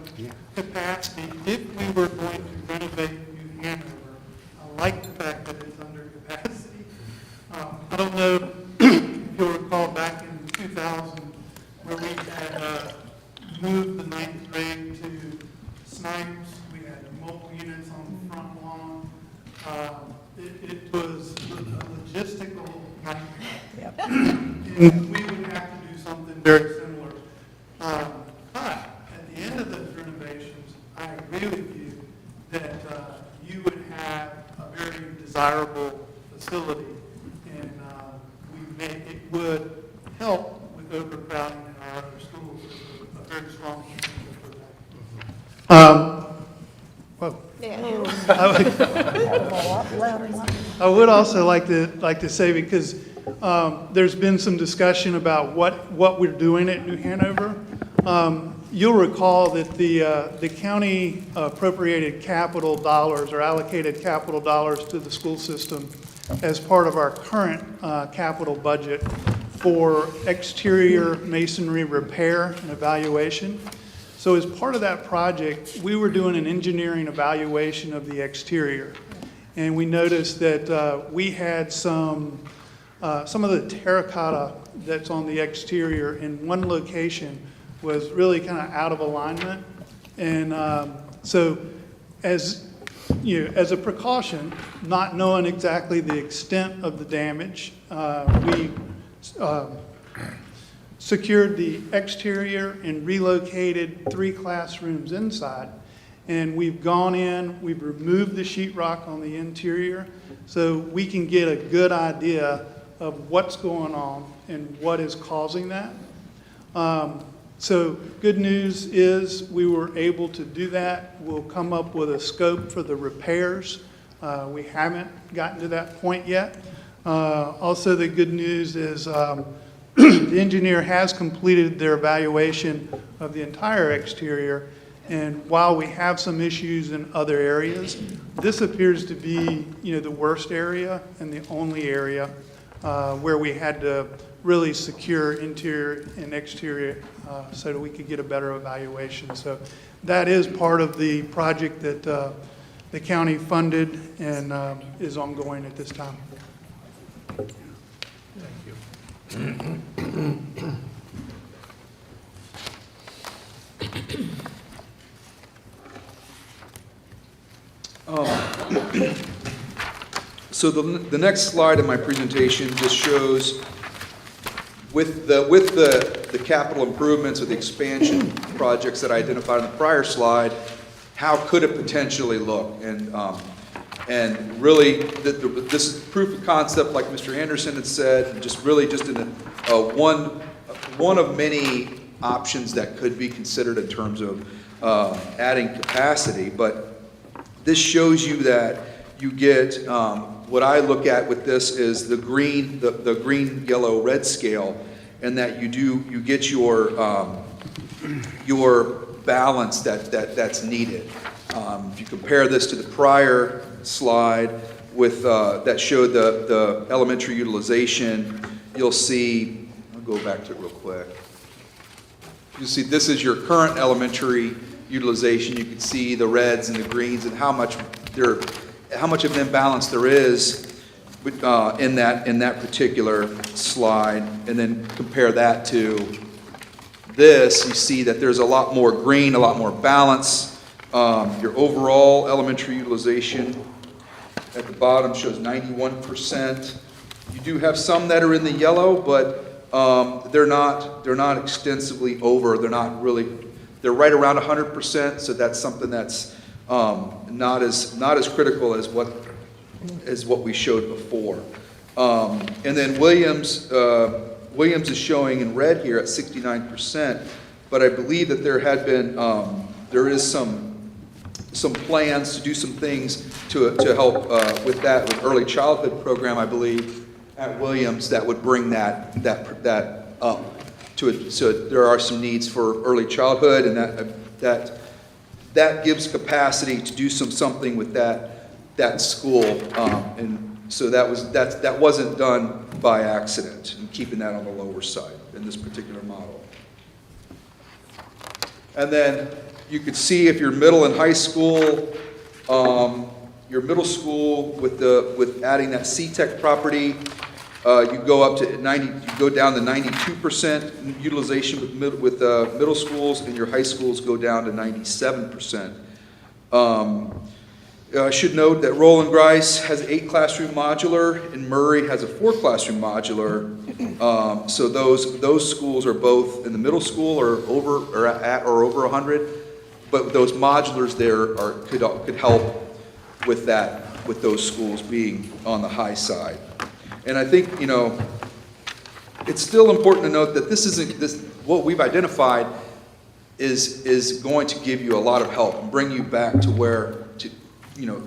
capacity, if we were going to renovate New Hanover, I like the fact that it's under capacity. I don't know if you'll recall back in 2000, where we had moved the 9th grade to Snipes. We had mobile units on the front lawn. It was a logistical nightmare. And we would have to do something very similar. But at the end of those renovations, I agree with you that you would have a very desirable facility, and it would help with overcrowding in our other schools. A very strong contender for that. Well, I would also like to say, because there's been some discussion about what we're doing at New Hanover. You'll recall that the county appropriated capital dollars or allocated capital dollars to the school system as part of our current capital budget for exterior masonry repair and evaluation. So as part of that project, we were doing an engineering evaluation of the exterior. And we noticed that we had some of the terracotta that's on the exterior in one location was really kind of out of alignment. And so as a precaution, not knowing exactly the extent of the damage, we secured the exterior and relocated 3 classrooms inside. And we've gone in, we've removed the sheetrock on the interior, so we can get a good idea of what's going on and what is causing that. So good news is we were able to do that. We'll come up with a scope for the repairs. We haven't gotten to that point yet. Also, the good news is the engineer has completed their evaluation of the entire exterior, and while we have some issues in other areas, this appears to be, the worst area and the only area where we had to really secure interior and exterior so that we could get a better evaluation. So that is part of the project that the county funded and is ongoing at this time. So the next slide in my presentation just shows with the capital improvements or the expansion projects that I identified in the prior slide, how could it potentially look? And really, this is proof of concept, like Mr. Anderson had said, just in one of many options that could be considered in terms of adding capacity. But this shows you that you get, what I look at with this is the green, green, yellow, red scale, and that you get your balance that's needed. If you compare this to the prior slide with that showed the elementary utilization, you'll see, I'll go back to it real quick. You'll see this is your current elementary utilization. You can see the reds and the greens and how much of an imbalance there is in that particular slide, and then compare that to this. You see that there's a lot more green, a lot more balance. Your overall elementary utilization at the bottom shows 91%. You do have some that are in the yellow, but They're not extensively over. They're right around 100%. So that's something that's not as critical as what we showed before. And then Williams is showing in red here at 69%. But I believe that there is some plans to do some things to help with early childhood program, I believe, at Williams that would bring that up to it. So there are some needs for early childhood, and that gives capacity to do something with that school. And so that wasn't done by accident, and keeping that on the lower side in this particular model. And then you could see if you're middle and high school, your middle school with adding that C-Tech property, you go up to 90. You go down to 92% utilization with middle schools, and your high schools go down to 97%. I should note that Roland Grice has an 8-classroom modular, and Murray has a 4-classroom modular. So those schools are both in the middle school or over 100, but those modulars there could help with that, with those schools being on the high side. And I think it's still important to note that what we've identified is going to give you a lot of help and bring you back to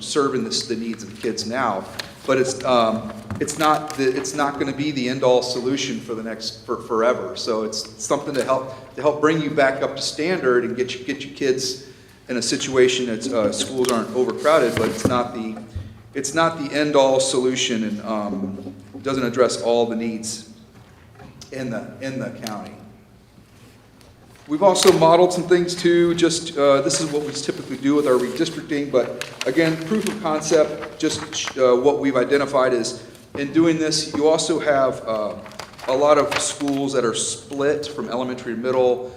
serving the needs of the kids now. But it's not going to be the end-all solution for forever. So it's something to help bring you back up to standard and get your kids in a situation that schools aren't overcrowded. But it's not the end-all solution, and doesn't address all the needs in the county. We've also modeled some things too. Just this is what we typically do with our redistricting, but again, proof of concept. Just what we've identified is in doing this, you also have a lot of schools that are split from elementary to middle,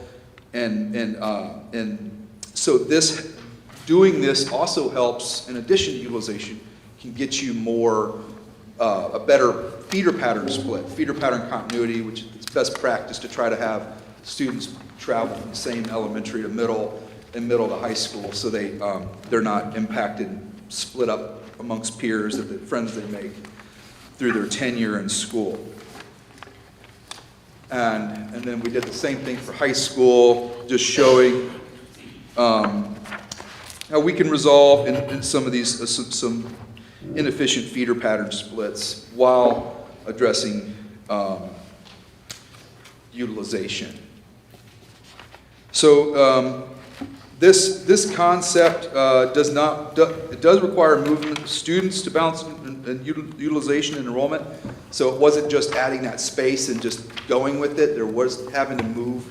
and so doing this also helps. In addition to utilization, can get you a better feeder pattern split, feeder pattern continuity, which is best practice to try to have students travel from the same elementary to middle and middle to high school, so they're not impacted, split up amongst peers, the friends they make through their tenure in school. And then we did the same thing for high school, just showing how we can resolve in some of these some inefficient feeder pattern splits while addressing utilization. So this concept does require movement of students to balance and utilization and enrollment. So it wasn't just adding that space and just going with it. There was having to move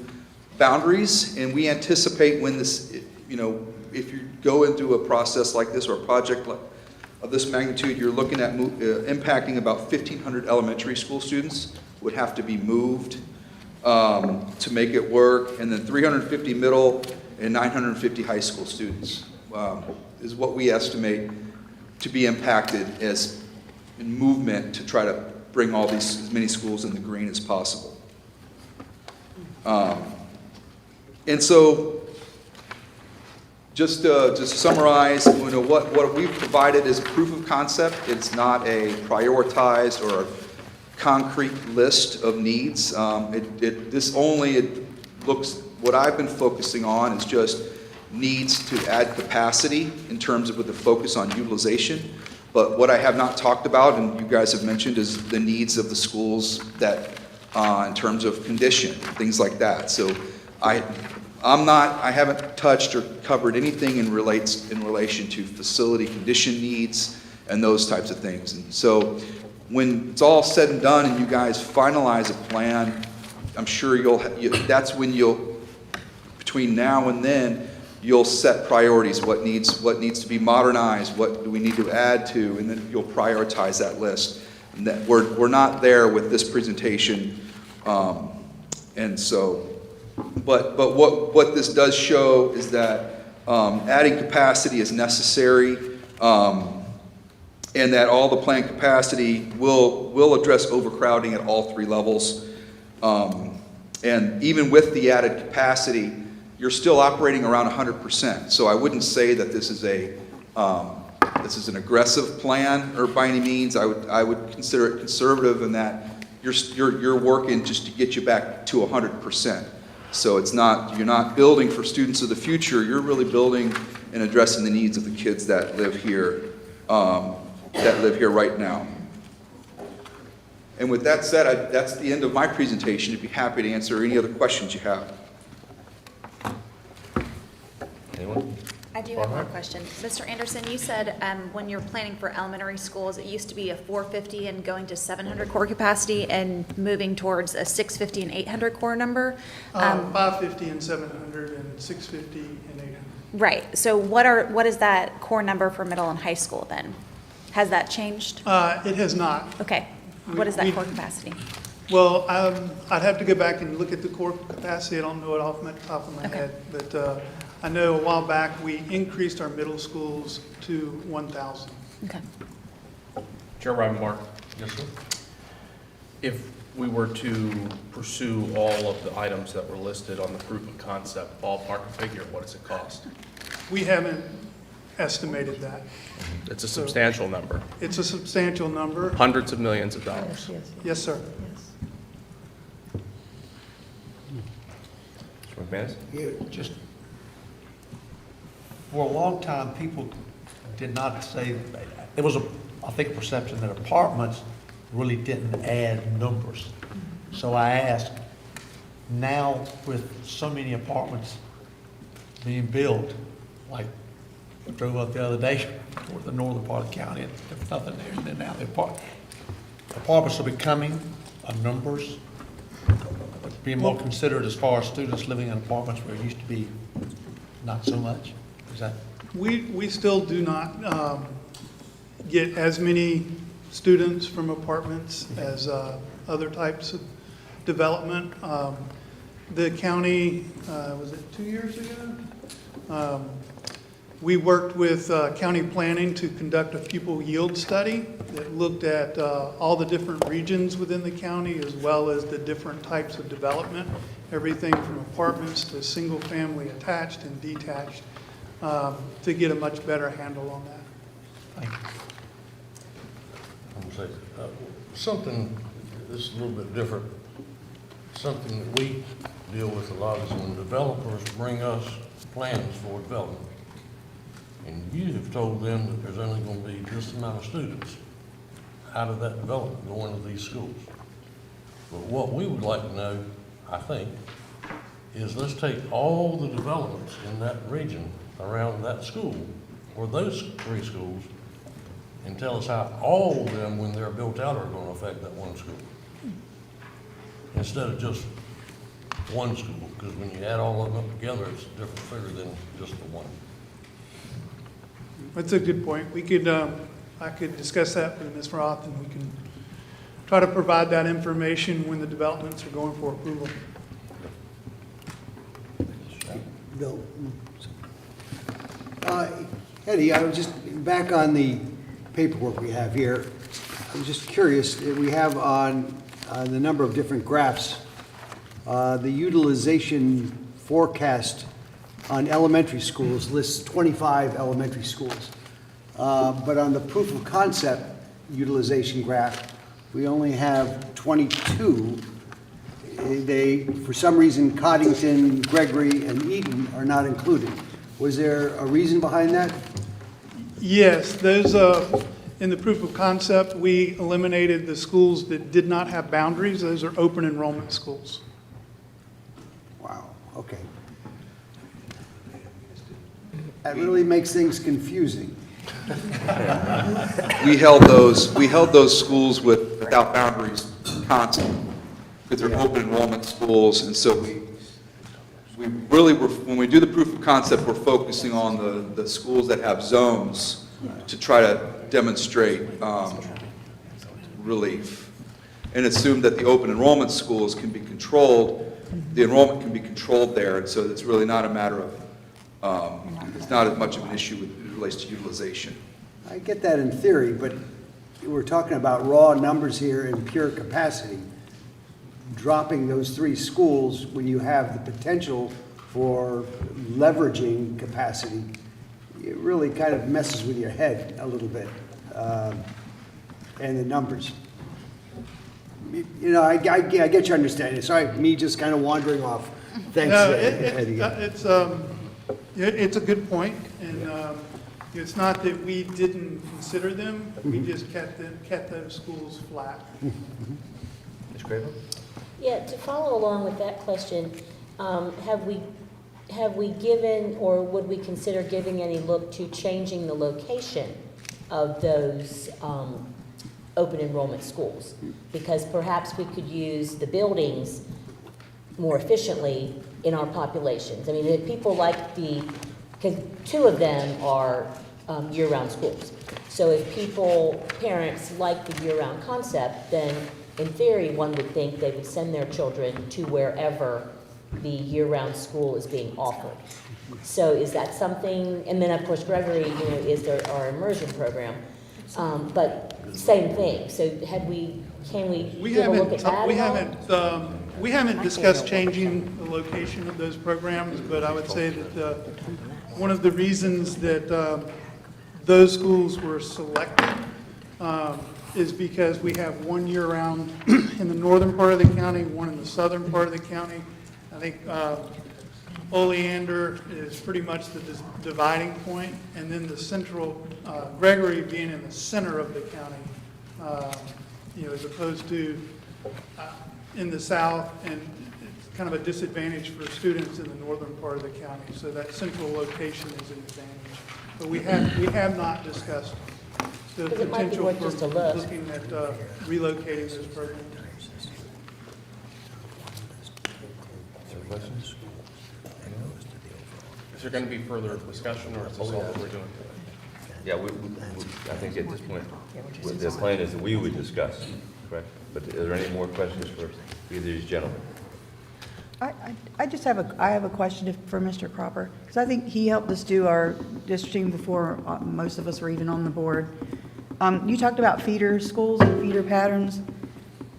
boundaries, and we anticipate when this, if you go into a process like this or a project of this magnitude, you're looking at impacting about 1,500 elementary school students would have to be moved to make it work, and then 350 middle and 950 high school students is what we estimate to be impacted as in movement to try to bring as many schools in the green as possible. And so just to summarize, what we've provided is a proof of concept. It's not a prioritized or a concrete list of needs. What I've been focusing on is just needs to add capacity in terms of with the focus on utilization. But what I have not talked about, and you guys have mentioned, is the needs of the schools that, in terms of condition, things like that. So I haven't touched or covered anything in relation to facility condition needs and those types of things. And so when it's all said and done and you guys finalize a plan, I'm sure that's when between now and then, you'll set priorities, what needs to be modernized, what do we need to add to, and then you'll prioritize that list. And that we're not there with this presentation, and so, but what this does show is that adding capacity is necessary, and that all the planned capacity will address overcrowding at all 3 levels. And even with the added capacity, you're still operating around 100%. So I wouldn't say that this is an aggressive plan, or by any means. I would consider it conservative in that you're working just to get you back to 100%. So you're not building for students of the future. You're really building and addressing the needs of the kids that live here right now. And with that said, that's the end of my presentation. I'd be happy to answer any other questions you have. Anyone? I do have one question. Mr. Anderson, you said when you're planning for elementary schools, it used to be a 450 and going to 700 core capacity and moving towards a 650 and 800 core number. 550 and 700 and 650 and 800. Right. So what is that core number for middle and high school then? Has that changed? It has not. Okay. What is that core capacity? Well, I'd have to go back and look at the core capacity. I don't know it off the top of my head, but I know a while back we increased our middle schools to 1,000. Okay. Chair Mark. Yes, sir. If we were to pursue all of the items that were listed on the proof of concept, ballpark figure, what does it cost? We haven't estimated that. It's a substantial number. It's a substantial number. Hundreds of millions of dollars. Yes, sir. Mr. McManus? Yeah, just, for a long time, people did not say, there was I think a perception that apartments really didn't add numbers. So I ask, now with so many apartments being built, like I drove up the other day toward the northern part of the county, and there was nothing there, and then now the apartments are becoming numbers, being more considered as far as students living in apartments where it used to be not so much. Is that? We still do not get as many students from apartments as other types of development. The county, was it 2 years ago? We worked with county planning to conduct a pupil yield study that looked at all the different regions within the county as well as the different types of development, everything from apartments to single family attached and detached, to get a much better handle on that. Thank you. I'm gonna say, something, this is a little bit different. Something that we deal with a lot is when developers bring us plans for development. And you have told them that there's only gonna be this amount of students out of that development going to these schools. But what we would like to know, I think, is let's take all the developments in that region around that school, or those 3 schools, and tell us how all of them, when they're built out, are going to affect that one school. Instead of just one school, because when you add all of them up together, it's a different figure than just the one. That's a good point. We could, I could discuss that with Ms. Roth, and we can try to provide that information when the developments are going for approval. Bill. Eddie, I was just back on the paperwork we have here. I'm just curious, we have on the number of different graphs, the utilization forecast on elementary schools lists 25 elementary schools. But on the proof of concept utilization graph, we only have 22. They, for some reason, Coddington, Gregory, and Eaton are not included. Was there a reason behind that? Yes, those, in the proof of concept, we eliminated the schools that did not have boundaries. Those are open enrollment schools. Wow, okay. That really makes things confusing. We held those schools without boundaries constant, because they're open enrollment schools, and so we really were, when we do the proof of concept, we're focusing on the schools that have zones to try to demonstrate relief, and assume that the open enrollment schools can be controlled, the enrollment can be controlled there, and so it's really not a matter of, it's not as much of an issue as it relates to utilization. I get that in theory, but we're talking about raw numbers here in pure capacity. dropping those 3 schools when you have the potential for leveraging capacity, it really kind of messes with your head a little bit, and the numbers. You know, I get your understanding. Sorry, me just kind of wandering off. Thanks, No, Eddie. it's a good point, and it's not that we didn't consider them, we just kept those schools flat. Ms. Craven? Yeah, to follow along with that question, have we given, or would we consider giving any look to changing the location of those open enrollment schools? Because perhaps we could use the buildings more efficiently in our populations. I mean, if people like because 2 of them are year-round schools. So if parents like the year-round concept, then in theory, one would think they would send their children to wherever the year-round school is being offered. So is that something, and then of course Gregory, is our immersion program, but same thing. So can we give a look at that? We haven't discussed changing the location of those programs, but I would say that one of the reasons that those schools were selected is because we have one year-round in the northern part of the county, one in the southern part of the county. I think Oleander is pretty much the dividing point, and then the central, Gregory being in the center of the county, as opposed to in the south, and it's kind of a disadvantage for students in the northern part of the county. So that central location is an advantage. But we have not discussed the potential for looking at relocating those programs. Questions? Is there going to be further discussion, or is this all that we're doing? Yeah, I think at this point, the plan is that we would discuss, correct? But are there any more questions for either of these gentlemen? I just have a question for Mr. Cropper, because I think he helped us do our districting before most of us were even on the board. You talked about feeder schools and feeder patterns.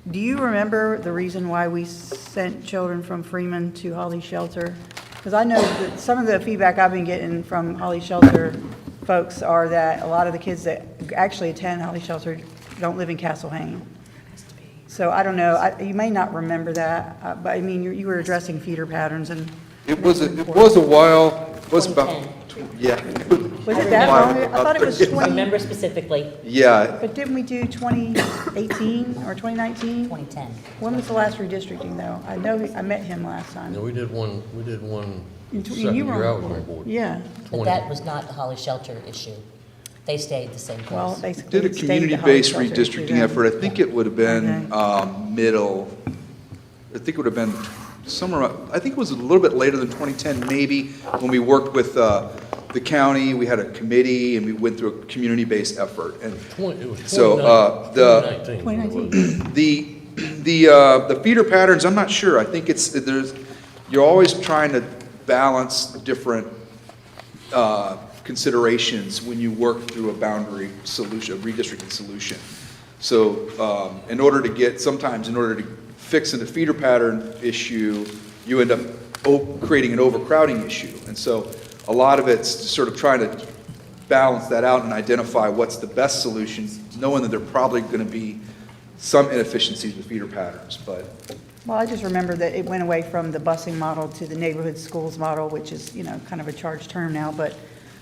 Do you remember the reason why we sent children from Freeman to Holly Shelter? Because I know that some of the feedback I've been getting from Holly Shelter folks are that a lot of the kids that actually attend Holly Shelter don't live in Castle Hayne. So I don't know, you may not remember that, but I mean, you were addressing feeder patterns and. It was a while, it was about, yeah. Was it that long? I thought it was 20. I remember specifically. Yeah, But didn't we do 2018 or 2019? 2010. When was the last redistricting though? I know, I met him last time. Yeah, we did one And second you were year I on was on board. board. Yeah, But that was not the Holly Shelter issue. They stayed the same place. well, basically. did a it stayed the community-based Holly Shelter issue redistricting then. effort. I think it would have been Okay. I think it would have been somewhere, I think it was a little bit later than 2010, maybe, when we worked with the county. We had a committee, and we went through a community-based effort. And It was so 2019. the feeder patterns, I'm not sure. I think you're always trying to balance different considerations when you work through a boundary solution, a redistricting solution. So sometimes in order to fix a feeder pattern issue, you end up creating an overcrowding issue. And so a lot of it's sort of trying to balance that out and identify what's the best solution, knowing that there are probably going to be some inefficiencies with feeder patterns, but. Well, I just remember that it went away from the busing model to the neighborhood schools model, which is, kind of a charged term now, but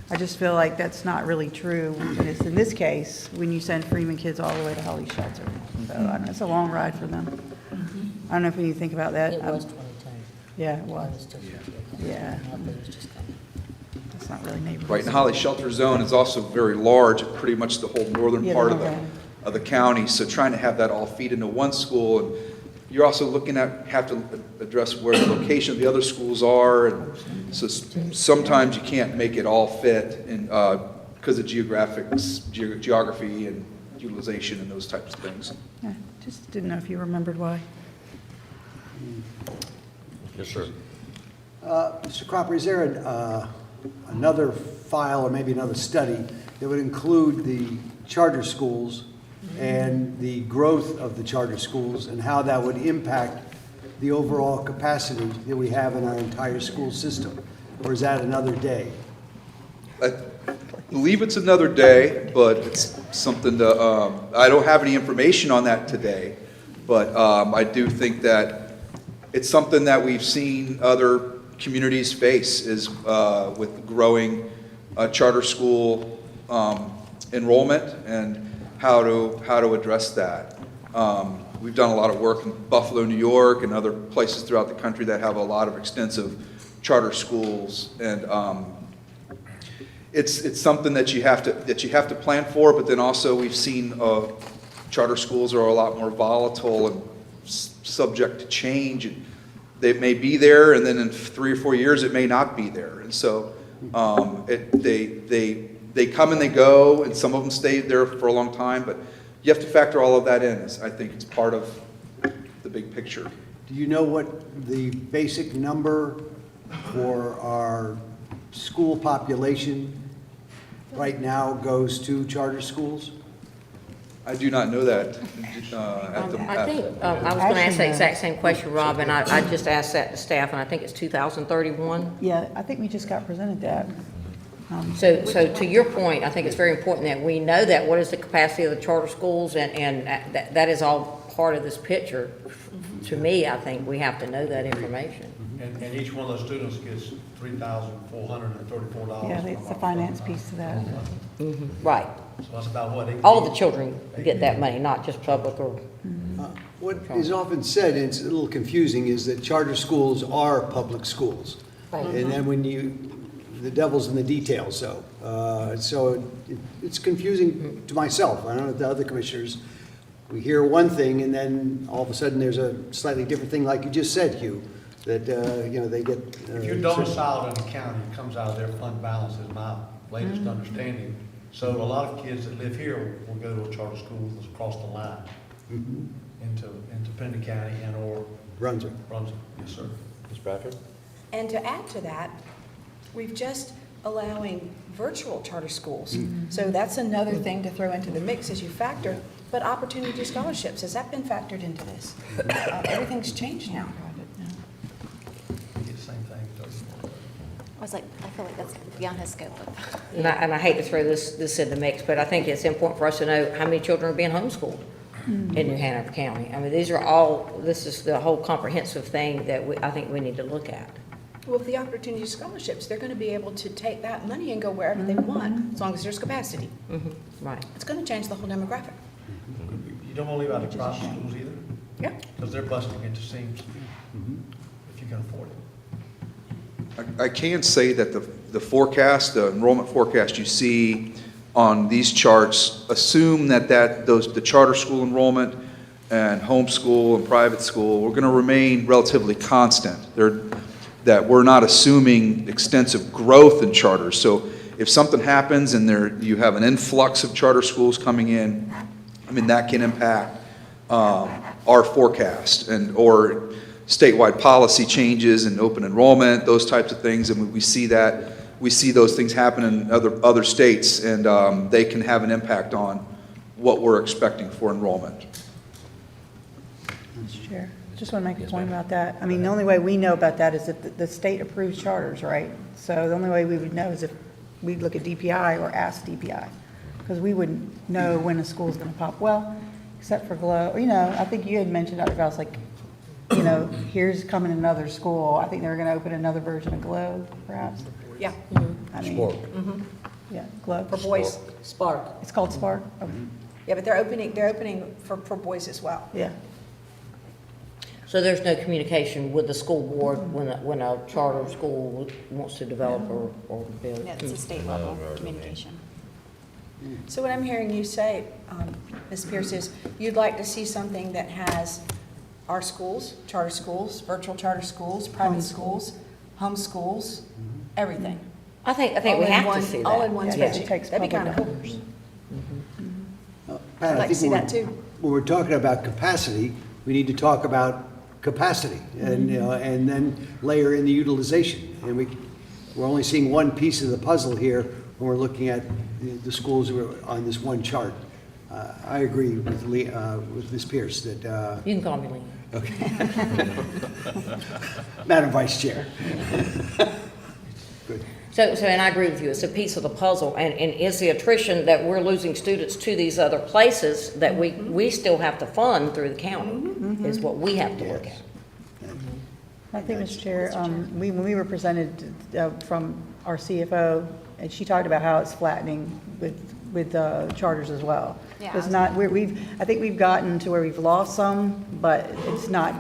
I just feel like that's not really true. And it's in this case, when you send Freeman kids all the way to Holly Shelter. So I know it's a long ride for them. I don't know if you think about that. It was 2010. Yeah, it I was. was still Yeah. it was just coming. It's not really neighborhood. Right, and Holly Shelter Zone is also very large, pretty much the whole northern Yeah, part the northern. of the county, so trying to have that all feed into one school, and you're also have to address where the location of the other schools are, and so sometimes you can't make it all fit, and because of geography and utilization and those types of things. Yeah, just didn't know if you remembered why. Yes, sir. Mr. Cropper, is there another file or maybe another study that would include the charter schools and the growth of the charter schools and how that would impact the overall capacity that we have in our entire school system? Or is that another day? I believe it's another day, but it's something to, I don't have any information on that today, but I do think that it's something that we've seen other communities face is with growing charter school enrollment and how to address that. We've done a lot of work in Buffalo, New York, and other places throughout the country that have a lot of extensive charter schools, and it's something that you have to plan for. But then also we've seen charter schools are a lot more volatile and subject to change. And they may be there, and then in 3 or 4 years it may not be there. And so they come and they go, and some of them stay there for a long time. But you have to factor all of that in. I think it's part of the big picture. Do you know what the basic number for our school population right now goes to charter schools? I do not know that. I think, I was going to ask the exact same question, Rob, and I just asked that to staff, and I think it's 2031. Yeah, I think we just got presented that. So to your point, I think it's very important that we know that, what is the capacity of the charter schools, and that is all part of this picture. To me, I think we have to know that information. And each one of those students gets $3,434. Yeah, it's the finance piece of that. Right. So that's about what? All the children get that money, not just public or. What is often said, and it's a little confusing, is that charter schools are public schools. Right. And then the devil's in the details, so it's confusing to myself. I don't know if the other commissioners, we hear one thing and then all of a sudden there's a slightly different thing, like you just said, Hugh, that, they get. If you're domiciled in the county, it comes out of their fund balance, is my latest understanding. So a lot of kids that live here will go to a charter school that's across the line into Pender County and or Brunswick. Yes, sir. Ms. Bradford? And to add to that, we've just allowing virtual charter schools. So that's another thing to throw into the mix as you factor. But opportunity scholarships, has that been factored into this? Everything's changed now. You get the same thing. I was like, I feel like that's beyond his scope of. And I hate to throw this in the mix, but I think it's important for us to know how many children are being homeschooled in New Hanover County. I mean, this is the whole comprehensive thing that I think we need to look at. Well, with the opportunity scholarships, they're going to be able to take that money and go wherever they want, as long as there's capacity. Right. It's going to change the whole demographic. You don't want to leave out the private schools either? Yeah. Because they're busting into seams, if you can afford it. I can say that the forecast, the enrollment forecast you see on these charts assume that the charter school enrollment and homeschool and private school are going to remain relatively constant. That we're not assuming extensive growth in charters. So if something happens and you have an influx of charter schools coming in, I mean, that can impact our forecast or statewide policy changes and open enrollment, those types of things. And we see those things happen in other states, and they can have an impact on what we're expecting for enrollment. Mr. Chair, just want to make a point about that. I mean, the only way we know about that is if the state approves charters, right? So the only way we would know is if we look at DPI or ask DPI, because we wouldn't know when a school's going to pop. Well, except for Glow, I think you had mentioned, Dr. Gauss, like, here's coming another school. I think they're going to open another version of Glow, perhaps. Yeah. I mean, yeah, Glow. For boys. Spark. It's called Spark? Okay. Yeah, but they're opening for boys as well. Yeah. So there's no communication with the school board when a charter school wants to develop or build? Yeah, it's a state level communication. So what I'm hearing you say, Ms. Pierce, is you'd like to see something that has our schools, charter schools, virtual charter schools, private schools, home schools, everything. I think we have to see that. All in one Yeah, spreadsheet. takes That'd be kind of cool. Pat, I'd like to see that too. When we're talking about capacity, we need to talk about capacity and, and then layer in the utilization. And we're only seeing one piece of the puzzle here when we're looking at the schools who are on this one chart. I agree with Ms. Pierce that. You can call me Leanne. Okay. Madam Vice Chair. Good. So, and I agree with you, it's a piece of the puzzle, and is the attrition that we're losing students to these other places that we still have to fund through the county, is what we have to look at. I think, Mr. Chair, when we were presented from our CFO, and she talked about how it's flattening with charters as well. Yeah. It's not, I think we've gotten to where we've lost some, but it's not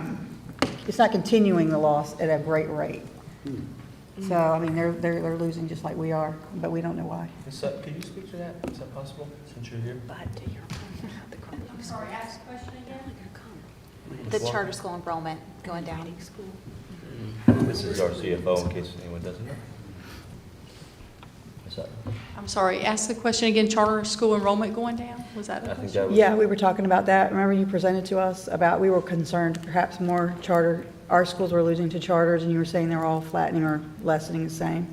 continuing the loss at a great rate. So, I mean, they're losing just like we are, but we don't know why. Could you speak to that? Is that possible, since you're here? I'm sorry, ask the question again? The charter school enrollment going down. This is our CFO, in case anyone doesn't know. What's that? I'm sorry, ask the question again, charter school enrollment going down? Was that a I think question? that was. Yeah, we were talking about that. Remember you presented to us about, we were concerned perhaps more our schools were losing to charters, and you were saying they were all flattening or lessening the same.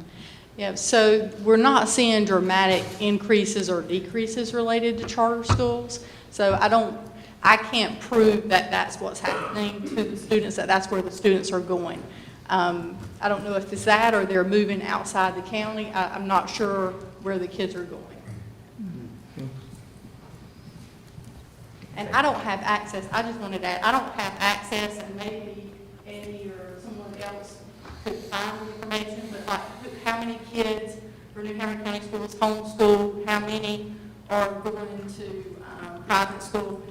Yeah, so we're not seeing dramatic increases or decreases related to charter schools. So I can't prove that that's what's happening to the students, that's where the students are going. I don't know if it's that or they're moving outside the county. I'm not sure where the kids are going. And I don't have access, I just wanted to add, I don't have access, and maybe Eddie or someone else could find the information, but like how many kids for New Hanover County Schools homeschool, how many are going to private school.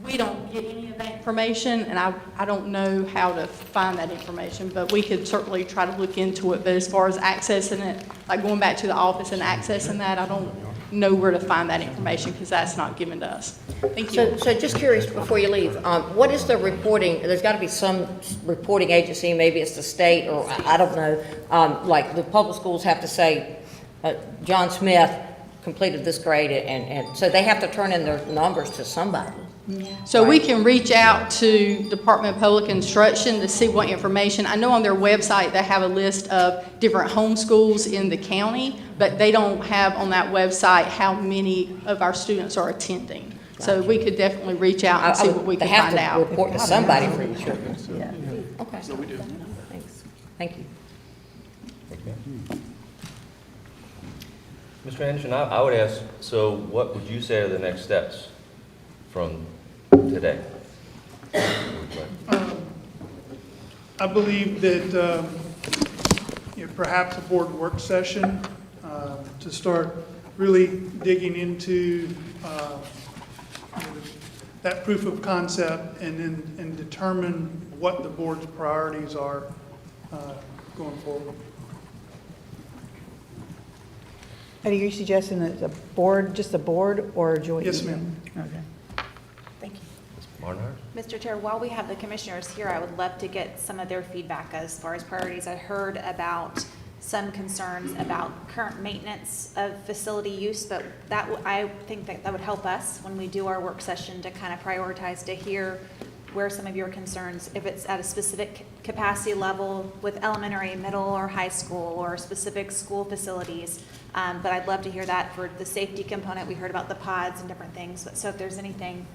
We don't get any of that information, and I don't know how to find that information, but we could certainly try to look into it. But as far as accessing it, like going back to the office and accessing that, I don't know where to find that information because that's not given to us. Thank you. So just curious, before you leave, what is the reporting, there's got to be some reporting agency, maybe it's the state, or I don't know, like the public schools have to say, John Smith completed this grade, and so they have to turn in their numbers to somebody. So we can reach out to Department of Public Instruction to see what information. I know on their website they have a list of different homeschools in the county, but they don't have on that website how many of our students are attending. So we could definitely reach out and see what we can find out. They have to report to somebody for each year. Yeah. Okay. So we do. Thanks. Thank you. Okay. Mr. Anderson, I would ask, so what would you say are the next steps from today? I believe that perhaps a board work session to start really digging into that proof of concept and determine what the board's priorities are going forward. Eddie, are you suggesting that a board, just a board or a joint? Yes, meeting? ma'am. Okay. Thank you. Barnhart? Mr. Chair, while we have the commissioners here, I would love to get some of their feedback as far as priorities. I heard about some concerns about current maintenance of facility use, but I think that would help us when we do our work session to kind of prioritize, to hear where some of your concerns, if it's at a specific capacity level with elementary, middle, or high school, or specific school facilities. But I'd love to hear that for the safety component. We heard about the pods and different things. So if there's anything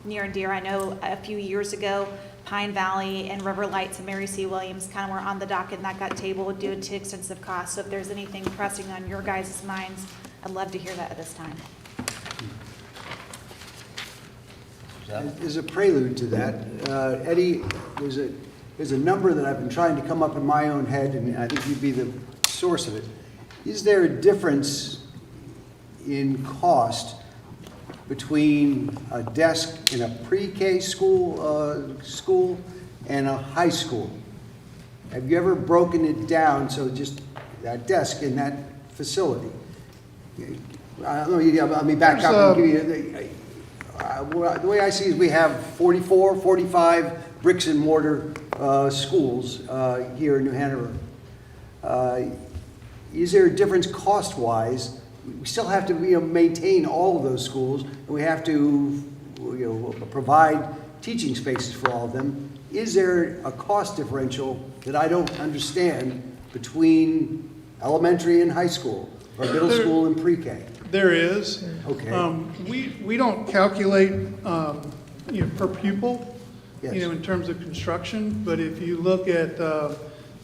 near and dear, I know a few years ago, Pine Valley and River Lights and Mary C. Williams kind of were on the docket, and that got tabled due to extensive costs. So if there's anything pressing on your guys' minds, I'd love to hear that at this time. As a prelude to that, Eddie, there's a number that I've been trying to come up in my own head, and I think you'd be the source of it. Is there a difference in cost between a desk in a pre-K school and a high school? Have you ever broken it down, so just that desk in that facility? I don't know, let me back up and give you the way I see it is we have 44, 45 bricks and mortar schools here in New Hanover. Is there a difference cost-wise? We still have to maintain all of those schools, and we have to provide teaching spaces for all of them. Is there a cost differential that I don't understand between elementary and high school, or middle school and pre-K? There is. Okay. We don't calculate per pupil, you know, in terms of construction, but if you look at,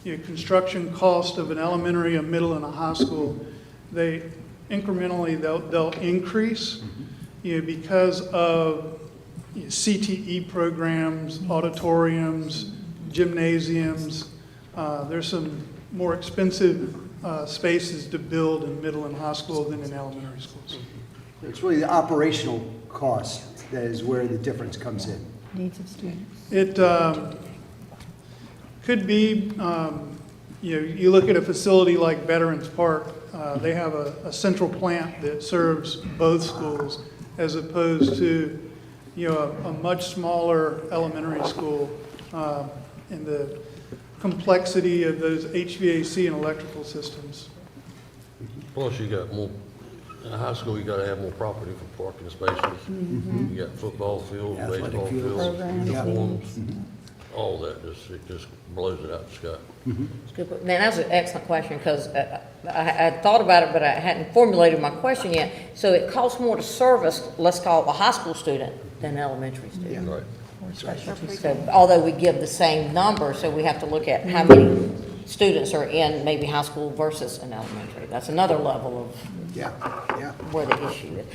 you know, construction cost of an elementary, a middle, and a high school, they incrementally, they'll increase, you know, because of CTE programs, auditoriums, gymnasiums. There's some more expensive spaces to build in middle and high school than in elementary schools. It's really the operational cost that is where the difference comes in. Needs of students. It could be, you know, you look at a facility like Veterans Park, they have a central plant that serves both schools as opposed to, you know, a much smaller elementary school, and the complexity of those HVAC and electrical systems. Plus, you got more, in high school, you gotta have more property for parking spaces. You got football fields, Athletic baseball fields. fields, Programs. uniforms, all that, it just blows it out the sky. That's good. Man, that was an excellent question, because I thought about it, but I hadn't formulated my question yet. So it costs more to service, let's call it a high school student, than an elementary student. Right. So, although we give the same number, so we have to look at how many students are in maybe high school versus an elementary. That's another level of Yeah. where the issue is.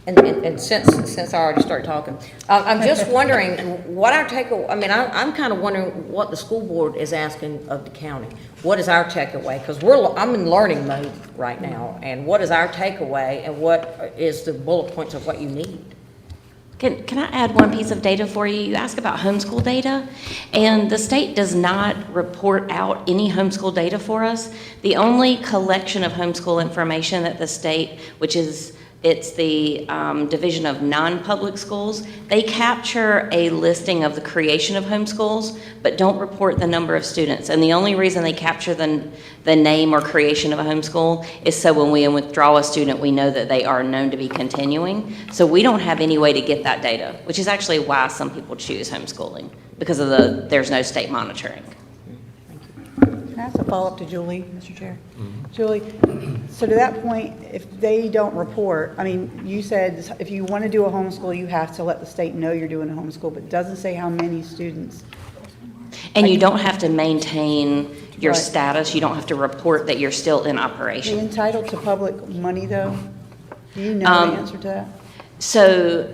And since I already started talking, I'm just wondering what our takeaway, I mean, I'm kind of wondering what the school board is asking of the county. What is our takeaway? Because I'm in learning mode right now, and what is our takeaway, and what is the bullet points of what you need? Can I add one piece of data for you? You asked about homeschool data, and the state does not report out any homeschool data for us. The only collection of homeschool information that the state, which is it's the Division of Non-Public Schools, they capture a listing of the creation of homeschools, but don't report the number of students. And the only reason they capture the name or creation of a homeschool is so when we withdraw a student, we know that they are known to be continuing. So we don't have any way to get that data, which is actually why some people choose homeschooling, because of there's no state monitoring. Can I ask a follow-up to Julie, Mr. Chair? Julie, so to that point, if they don't report, I mean, you said if you want to do a homeschool, you have to let the state know you're doing a homeschool, but it doesn't say how many students. And you don't have to maintain your Right. status. You don't have to report that you're still in Are you operation. entitled to public money, though? Do you know the answer to that? So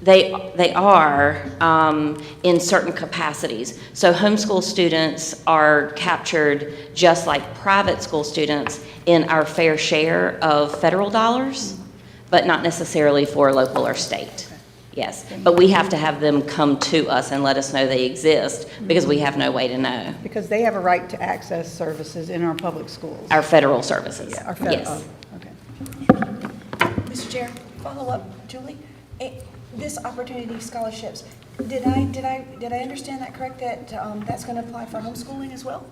they are in certain capacities. So homeschool students are captured just like private school students in our fair share of federal dollars, but not necessarily for local or state. Yes, but we have to have them come to us and let us know they exist because we have no way to know. Because they have a right to access services in our public schools. Our federal services. Yeah, our federal, Yes. oh, okay. Mr. Chair, follow up, Julie. This opportunity scholarships, did I understand that correct, that that's going to apply for homeschooling as well?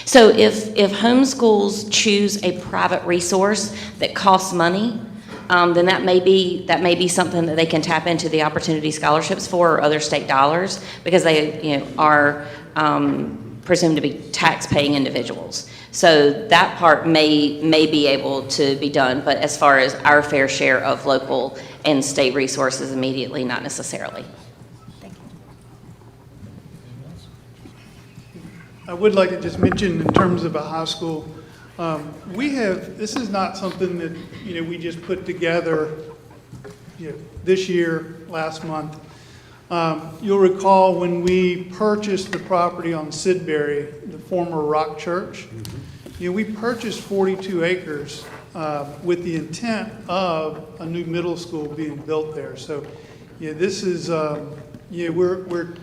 So if homeschools choose a private resource that costs money, then that may be something that they can tap into the opportunity scholarships for, or other state dollars, because they are presumed to be tax-paying individuals. So that part may be able to be done, but as far as our fair share of local and state resources immediately, not necessarily. Thank you. I would like to just mention in terms of a high school, this is not something that, we just put together, this year, last month. You'll recall when we purchased the property on Sidbury, the former Rock Church, we purchased 42 acres with the intent of a new middle school being built there. So, this is, we're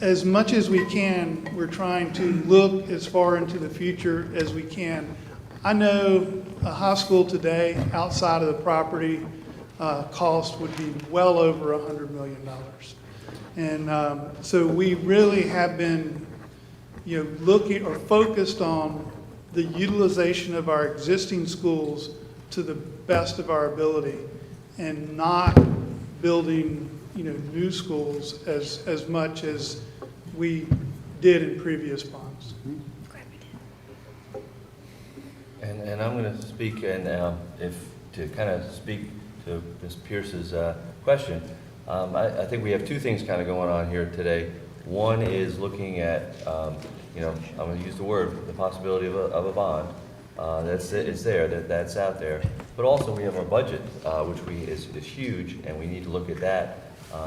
as much as we can, we're trying to look as far into the future as we can. I know a high school today outside of the property cost would be well over $100 million. And so we really have been, looking or focused on the utilization of our existing schools to the best of our ability and not building, new schools as much as we did in previous bonds. And I'm going to speak, and to kind of speak to Ms. Pierce's question, I think we have two things kind of going on here today. One is looking at, you know, I'm going to use the word, the possibility of a bond. It's there, that's out there. But also we have our budget, which is huge, and we need to look at that.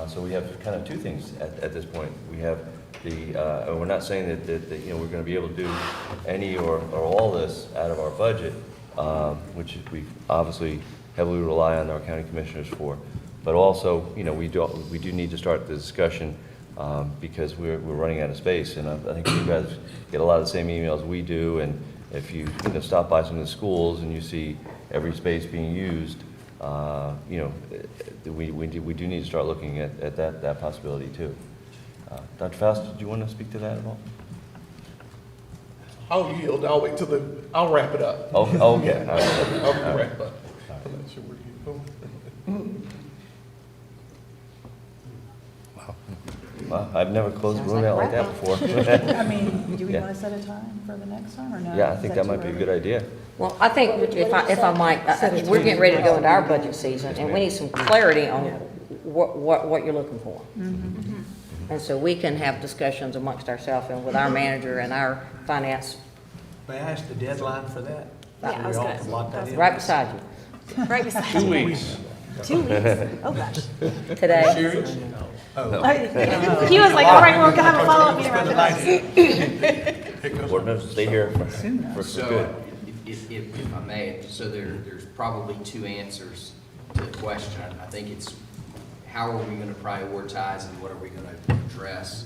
So we have kind of two things at this point. We have and we're not saying that you know, we're going to be able to do any or all this out of our budget, which we obviously heavily rely on our county commissioners for. But also, you know, we do need to start the discussion because we're running out of space, and I think you guys get a lot of the same emails we do. And if you stop by some of the schools and you see every space being used, you know, we do need to start looking at that possibility too. Dr. Faust, do you want to speak to that at all? I'll yield. I'll wrap it up. Oh, okay. All right. I'll wrap up. I'm not sure where you're going. Well, I've never closed a room out like that before. I mean, do we Yeah. want to set a time for the next time or no? Yeah, I Is think that that might too be a early? good idea. Well, I think, if I might, we're getting ready to go into our budget season, and we need some clarity on what you're looking for. And so we can have discussions amongst ourselves and with our manager and our finance, May I ask the deadline for that? Yeah, I was We all gonna- can lock that in? right beside you, Right beside 2 you. weeks. 2 weeks. Oh, gosh. today. Serious? Oh. He was like, all right, we're gonna have a follow-up meeting right now. Board members, stay here for So, good. if I may, so there's probably two answers to the question. I think it's, how are we gonna prioritize and what are we gonna address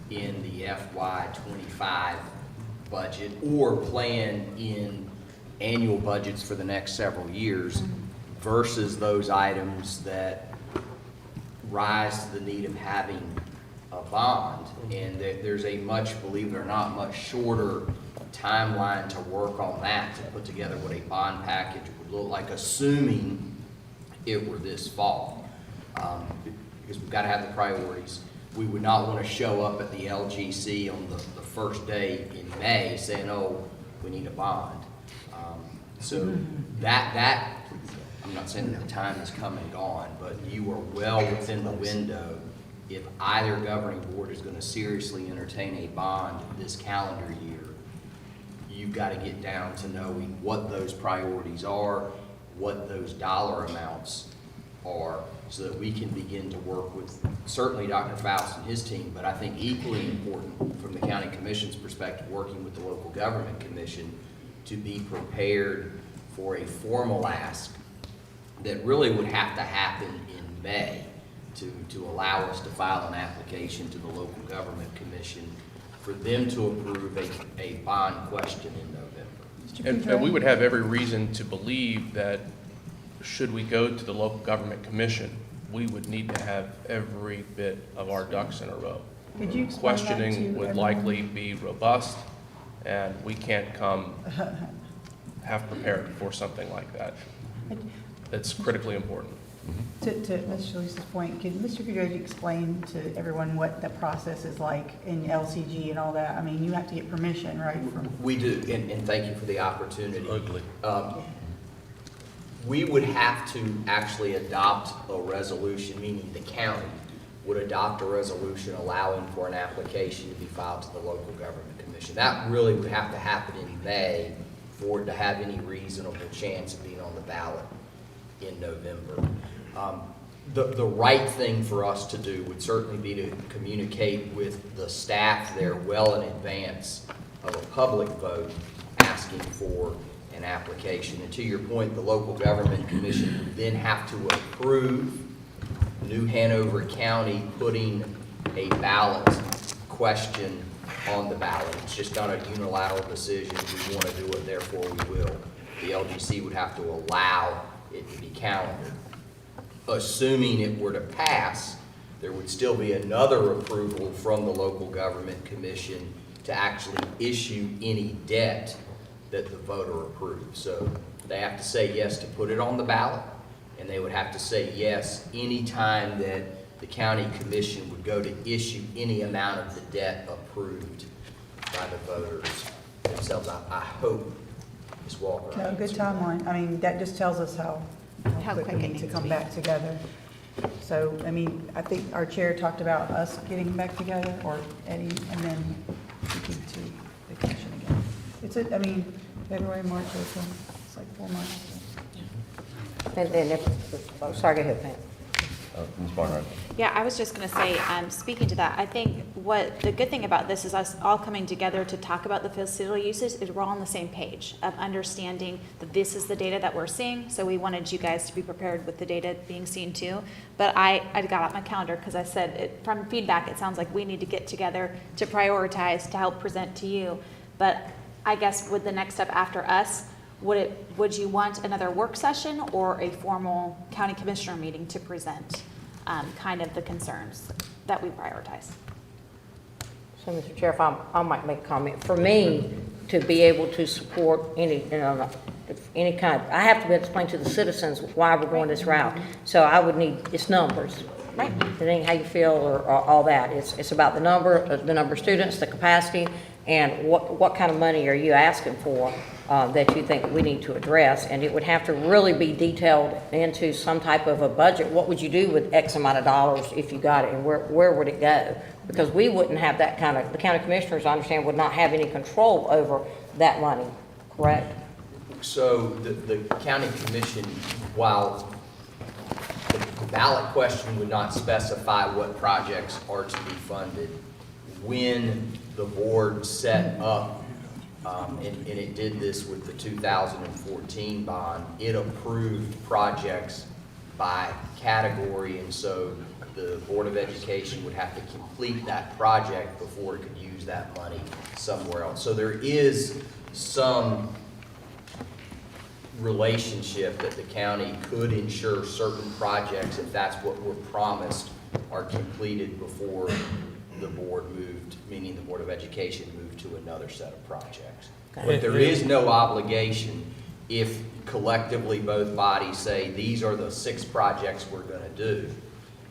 in the FY '25 budget or plan in annual budgets for the next several years versus those items that rise to the need of having a bond. And there's a much, believe it or not, much shorter timeline to work on that, to put together what a bond package would look like, assuming it were this fall. Because we've got to have the priorities. We would not want to show up at the LGC on the first day in May saying, oh, we need a bond. So that I'm not saying that the time has come and gone, but you are well within the window. If either governing board is going to seriously entertain a bond this calendar year, you've got to get down to knowing what those priorities are, what those dollar amounts are, so that we can begin to work with certainly Dr. Faust and his team, but I think equally important from the county commission's perspective, working with the local government commission to be prepared for a formal ask that really would have to happen in May to allow us to file an application to the local government commission for them to approve a bond question in November. And we would have every reason to believe that should we go to the local government commission, we would need to have every bit of our ducks in a row. Could you explain that to Questioning would everyone? likely be robust, and we can't come half prepared for something like that. It's critically important. To Ms. Shalisa's point, can Mr. Gudrich explain to everyone what the process is like in LCG and all that? I mean, you have to get permission, right? We do, and thank you for the opportunity. We would have to actually adopt a resolution, meaning the county would adopt a resolution allowing for an application to be filed to the local government commission. That really would have to happen in May for it to have any reasonable chance of being on the ballot in November. The right thing for us to do would certainly be to communicate with the staff there well in advance of a public vote asking for an application. And to your point, the local government commission would then have to approve New Hanover County putting a ballot question on the ballot. It's just not a unilateral decision. We want to do it, therefore we will. The LGC would have to allow it to be calendared. Assuming it were to pass, there would still be another approval from the local government commission to actually issue any debt that the voter approved. So they have to say yes to put it on the ballot, and they would have to say yes anytime that the county commission would go to issue any amount of the debt approved by the voters themselves. I hope, Ms. Walker. No, good timeline. I mean, that just tells us how quick we need to come back together. So, I mean, I think our chair talked about us getting back together, or Eddie, and then we could to vacation again. I mean, February, March, April, it's like 4 months. And then, sorry, go ahead, Pam. Ms. Barnard. Yeah, I was just going to say, speaking to that, I think what the good thing about this is us all coming together to talk about the facility uses is we're all on the same page of understanding that this is the data that we're seeing. So we wanted you guys to be prepared with the data being seen too. But I got out my calendar because I said from feedback, it sounds like we need to get together to prioritize to help present to you. But I guess with the next step after us, would you want another work session or a formal county commissioner meeting to present kind of the concerns that we prioritize? So, Mr. Chair, if I might make a comment. For me, to be able to support any kind, I have to explain to the citizens why we're going this route. So I would need, it's numbers. Right. It ain't how you feel or all that. It's about the number of students, the capacity, and what kind of money are you asking for that you think we need to address. And it would have to really be detailed into some type of a budget. What would you do with X amount of dollars if you got it, and where would it go? Because we wouldn't have that kind of, the county commissioners, I understand, would not have any control over that money, correct? So the county commission, while the ballot question would not specify what projects are to be funded, when the board set up, and it did this with the 2014 bond, it approved projects by category, and so the Board of Education would have to complete that project before it could use that money somewhere else. So there is some relationship that the county could ensure certain projects, if that's what we're promised, are completed before the board moved, meaning the Board of Education moved to another set of projects. But there is no obligation if collectively both bodies say, these are the 6 projects we're gonna do.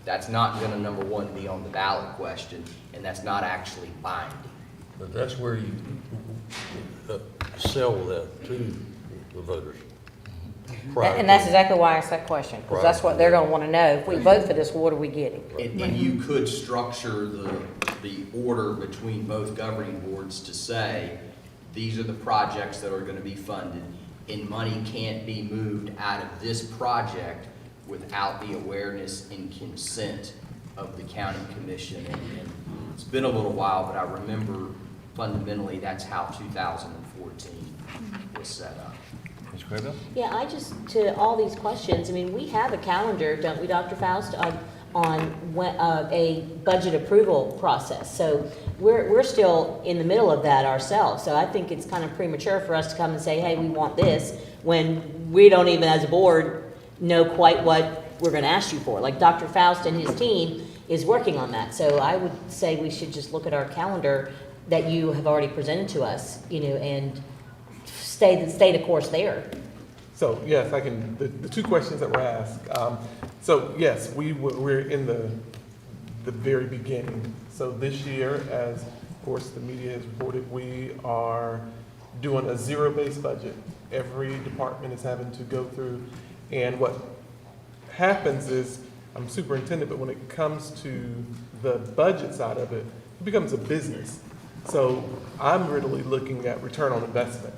That's not gonna, number one, be on the ballot question, and that's not actually binding. But that's where you sell that to the voters. And that's exactly why I asked that question, because that's what they're gonna wanna know. If we vote for this, what are we getting? And you could structure the order between both governing boards to say, these are the projects that are gonna be funded, and money can't be moved out of this project without the awareness and consent of the county commission. And it's been a little while, but I remember fundamentally that's how 2014 was set up. Ms. Craybill? Yeah, to all these questions, I mean, we have a calendar, don't we, Dr. Faust, on a budget approval process. So we're still in the middle of that ourselves. So I think it's kind of premature for us to come and say, hey, we want this, when we don't even as a board know quite what we're going to ask you for. Like Dr. Faust and his team is working on that. So I would say we should just look at our calendar that you have already presented to us, and stay the course there. So yes, I can. The 2 questions that were asked. So yes, we're in the very beginning. So this year, as of course the media has reported, we are doing a zero-based budget. Every department is having to go through, and what happens is, I'm superintendent, but when it comes to the budget side of it, it becomes a business. So I'm really looking at return on investment.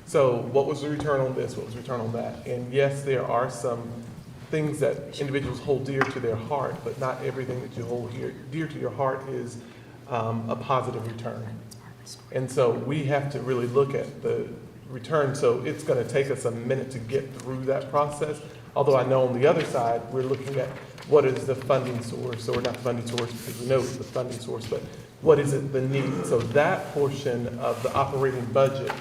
So what was the return on this? What was the return on that? And yes, there are some things that individuals hold dear to their heart, but not everything that you hold dear to your heart is a positive return. And so we have to really look at the return. So it's going to take us a minute to get through that process. Although I know on the other side, we're looking at what is the funding source, or not the funding source because we know it's the funding source, but what is it, the need? So that portion of the operating budget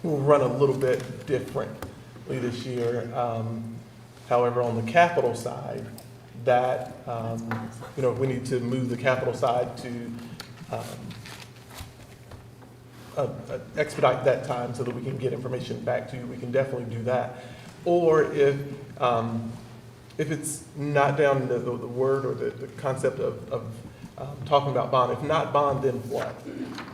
will run a little bit differently this year. However, on the capital side, that, we need to move the capital side to expedite that time so that we can get information back to you. We can definitely do that. Or if it's not down the word or the concept of talking about bond, if not bond, then what?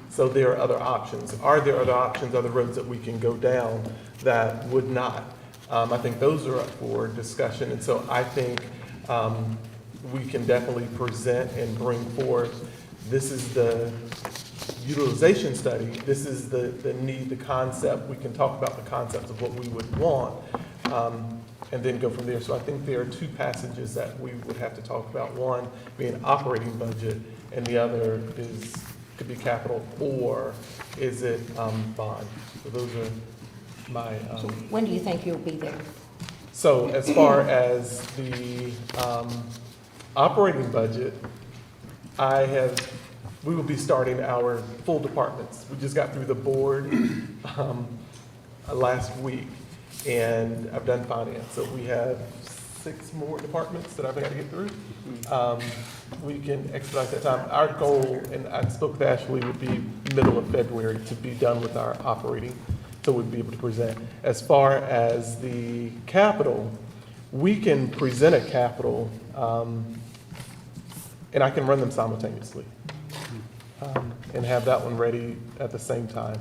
So there are other options. Are there other options, other roads that we can go down that would not? I think those are up for discussion. And so I think we can definitely present and bring forth, this is the utilization study, this is the need, the concept, we can talk about the concepts of what we would want, and then go from there. So I think there are two passages that we would have to talk about, one being operating budget, and the other could be capital, or is it bond? So those are my. So when do you think you'll be there? So as far as the operating budget, we will be starting our full departments. We just got through the board last week, and I've done finance. So we have 6 more departments that I've got to get through. We can expedite that time. Our goal, and I spoke with Ashley, would be middle of February to be done with our operating, so we'd be able to present. As far as the capital, we can present a capital, and I can run them simultaneously, and have that one ready at the same time.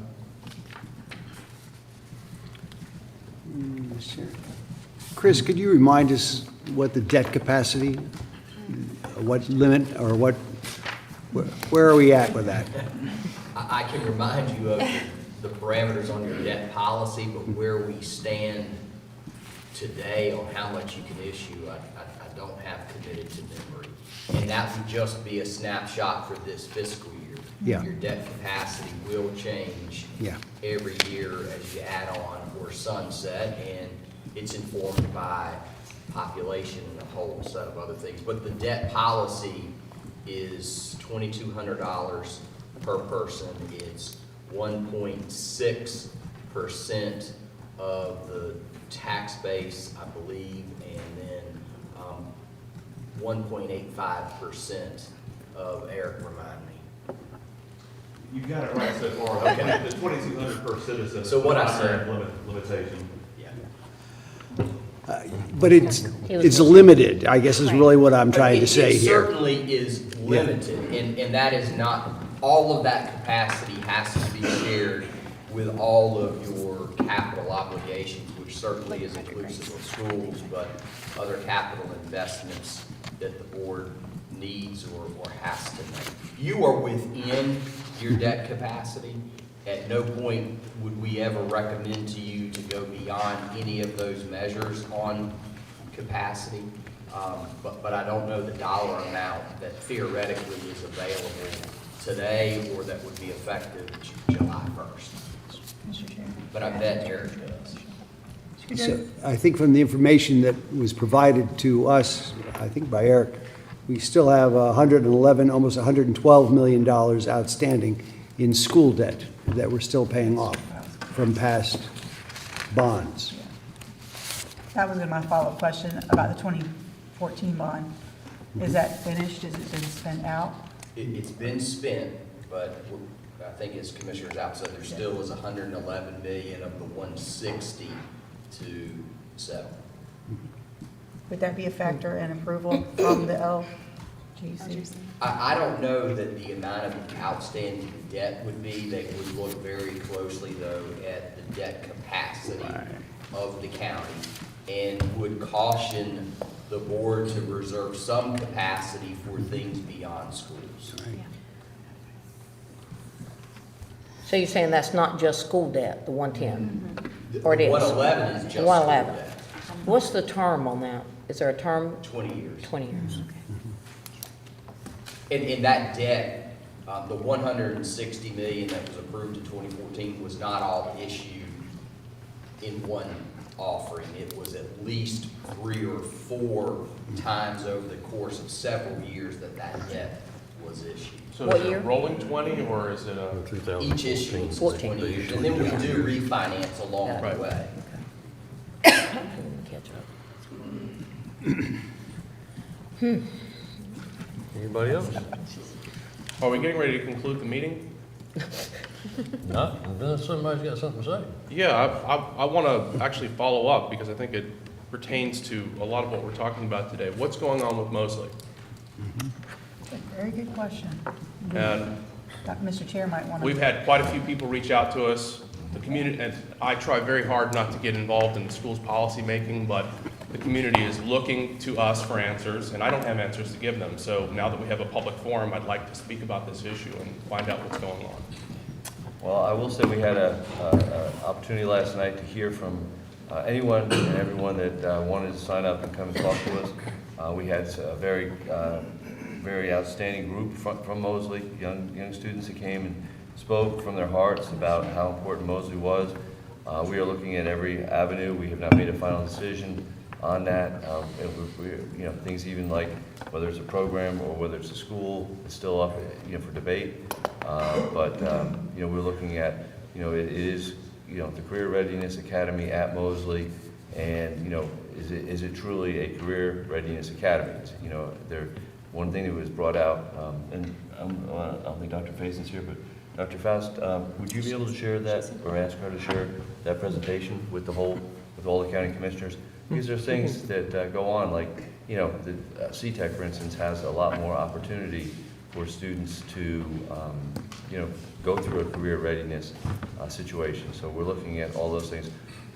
Chris, could you remind us what the debt capacity, what limit, or where are we at with that? I can remind you of the parameters on your debt policy, but where we stand today on how much you can issue, I don't have committed to memory. And that would just be a snapshot for this fiscal year. Yeah. Your debt capacity will change every year as you add on or sunset, and it's informed by population and a whole set of other things. But the debt policy is $2,200 per person. It's 1.6% of the tax base, I believe, and then 1.85% of, Eric, remind me. You got it right so far. Okay. It's 2,200 per citizen. So what I said. Limitation. But it's limited, I guess is really what I'm trying to say It here. certainly is limited, and that is not, all of that capacity has to be shared with all of your capital obligations, which certainly is inclusive of schools, but other capital investments that the board needs or has to make. You are within your debt capacity. At no point would we ever recommend to you to go beyond any of those measures on capacity. But I don't know the dollar amount that theoretically is available today or that would be effective July 1st. But I bet Eric does. So I think from the information that was provided to us, I think by Eric, we still have 111, almost $112 million outstanding in school debt that we're still paying off from past bonds. That was my follow-up question about the 2014 bond. Is that finished? Has it been spent out? It's been spent, but I think as Commissioner Out said, there still is 111 million of the 160 to settle. Would that be a factor in approval from the LGC? I don't know that the amount of outstanding debt would be. They would look very closely, though, at the debt capacity of the county and would caution the board to reserve some capacity for things beyond schools. So you're saying that's not just school debt, the 110? Or it is? 111 is just school 111. debt. What's the term on that? Is there a term? 20 years. 20 years, okay. And that debt, the 160 million that was approved in 2014 was not all issued in one offering. It was at least 3 or 4 times over the course of several years that debt was issued. So is it a rolling 20 or is it a? Each issuance is 20 years, and then we do refinance along the way. Catch up. Anybody else? Are we getting ready to conclude the meeting? No, unless somebody's got something to say. Yeah, I want to actually follow up because I think it pertains to a lot of what we're talking about today. What's going on with Mosley? Very good question. And Mr. Chair might want to. we've had quite a few people reach out to us. The community, and I try very hard not to get involved in the school's policy making, but The community is looking to us for answers, and I don't have answers to give them. So now that we have a public forum, I'd like to speak about this issue and find out what's going on. Well, I will say we had an opportunity last night to hear from anyone and everyone that wanted to sign up and come and talk to us. We had a very outstanding group from Mosley, young students that came and spoke from their hearts about how important Mosley was. We are looking at every avenue. We have not made a final decision on that. Things even like whether it's a program or whether it's a school, it's still up, for debate. But we're looking at, it is, the Career Readiness Academy at Mosley, and, is it truly a Career Readiness Academy? One thing that was brought out, and I don't think Dr. Faison's here, but Dr. Faust, would you be able to share that, or ask her to share that presentation with all the county commissioners? Because there's things that go on, like, the CTEC, for instance, has a lot more opportunity for students to, go through a career readiness situation. So we're looking at all those things.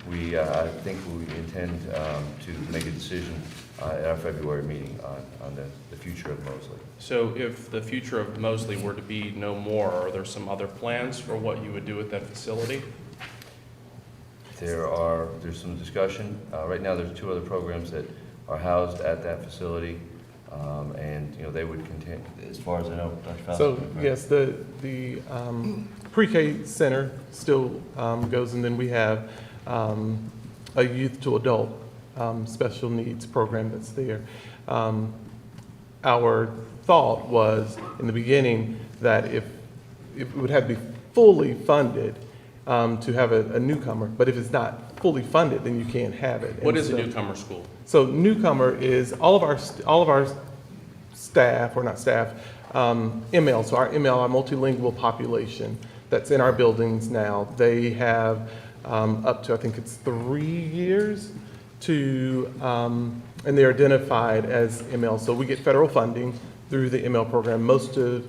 I think we intend to make a decision at our February meeting on the future of Mosley. So if the future of Mosley were to be no more, are there some other plans for what you would do with that facility? There's some discussion. Right now, there's 2 other programs that are housed at that facility, and they would continue, as far as I know, Dr. Faust. So yes, the pre-K center still goes, and then we have a youth to adult special needs program that's there. Our thought was in the beginning that if it would have to be fully funded to have a newcomer, but if it's not fully funded, then you can't have it. What is a newcomer school? So newcomer is all of our staff, or not staff, ML. So our ML, our multilingual population that's in our buildings now, they have up to, I think it's 3 years to, and they're identified as ML. So we get federal funding through the ML program. Most of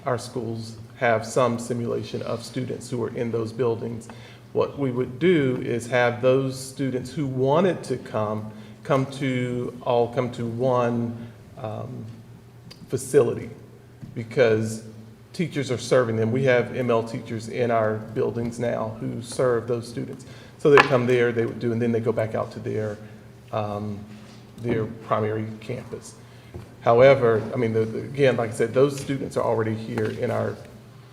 our schools have some simulation of students who are in those buildings. What we would do is have those students who wanted to come to one facility, because teachers are serving them. We have ML teachers in our buildings now who serve those students. So they come there, they would do, and then they go back out to their primary campus. However, I mean, again, like I said, those students are already here in our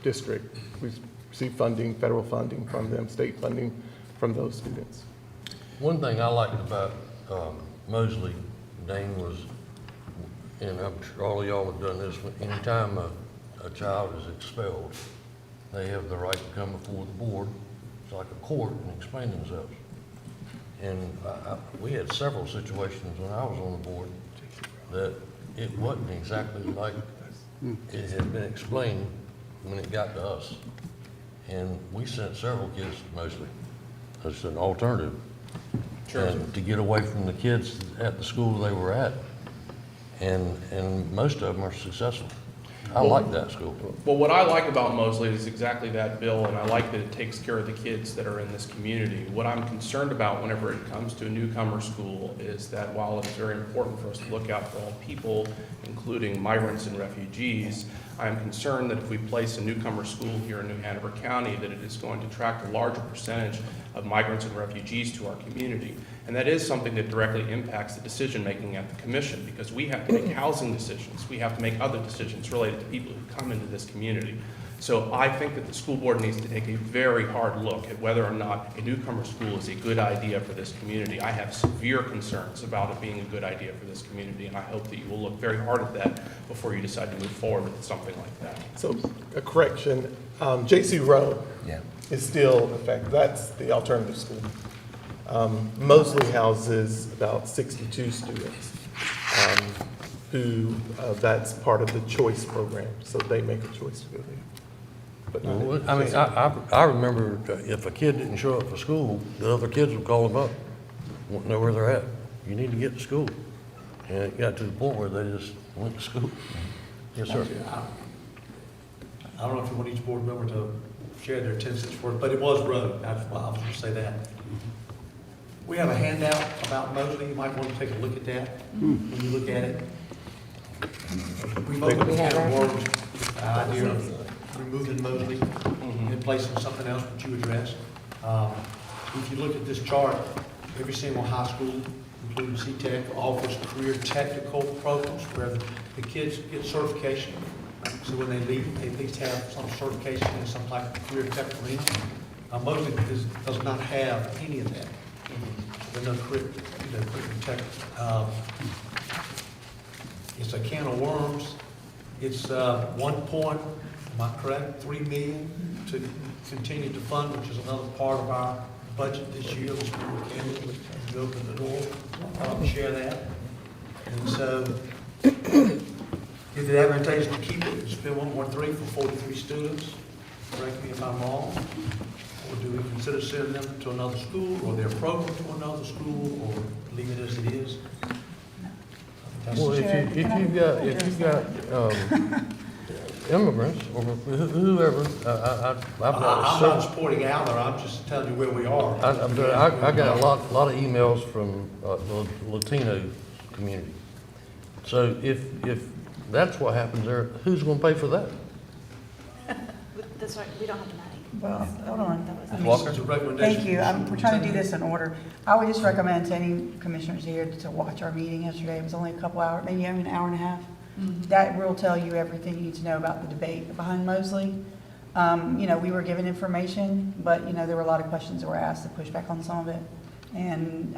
district. We receive funding, federal funding from them, state funding from those students. One thing I liked about Mosley, Dane, was, and I'm sure all of y'all have done this, anytime a child is expelled, they have the right to come before the board, it's like a court, and explain themselves. And we had several situations when I was on the board that it wasn't exactly like it had been explained when it got to us. And we sent several kids to Mosley as an alternative. Sure. And to get away from the kids at the school they were at. And most of them are successful. I like that school. Well, what I like about Mosley is exactly that, Bill, and I like that it takes care of the kids that are in this community. What I'm concerned about whenever it comes to a newcomer school is that while it's very important for us to look out for all people, including migrants and refugees, I'm concerned that if we place a newcomer school here in New Hanover County, that it is going to attract a larger percentage of migrants and refugees to our community. And that is something that directly impacts the decision-making at the commission, because we have to make housing decisions. We have to make other decisions related to people who come into this community. So I think that the school board needs to take a very hard look at whether or not a newcomer school is a good idea for this community. I have severe concerns about it being a good idea for this community, and I hope that you will look very hard at that before you decide to move forward with something like that. So a correction, J.C. Rowe is still in effect. That's the alternative school. Mosley houses about 62 students who that's part of the choice program, so they make a choice to go there. But I mean, I remember if a kid didn't show up for school, the other kids would call them up, want to know where they're at. You need to get to school. And it got to the point where they just went to school. Yes, sir. I don't know if you want each board member to share their 10 cents worth, but it was road. That's why I was going to say that. We have a handout about Mosley, you might want to take a look at that, when you look at it. We've opened a can of worms, with the idea of removing Mosley and placing something else that you addressed. If you look at this chart, every single high school, including CTEC, offers career technical programs where the kids get certification. So when they leave, they at least have some certification in some type of career tech arena. Mosley does not have any of that. There's no career tech. It's a can of worms. It's 1 point, am I correct, $3 million to continue to fund, which is another part of our budget this year. The school candidate, we open the door, share that. And so, is it advantageous to keep it and spend 1.3 for 43 students? Correct me if I'm wrong. Or do we consider sending them to another school, or their program to another school, or leave it as it is? Well, if you've got immigrants or whoever, I've got. I'm not supporting Aller, I'm just telling you where we are. I got a lot of emails from the Latino community. So if that's what happens there, who's going to pay for that? That's right, we don't have the money. Well, hold on. Walker? Thank you. We're trying to do this in order. I would just recommend to any commissioners here to watch our meeting yesterday. It was only a couple hours, maybe an hour and a half. That will tell you everything you need to know about the debate behind Mosley. You know, we were given information, but, you know, there were a lot of questions that were asked to push back on some of it. And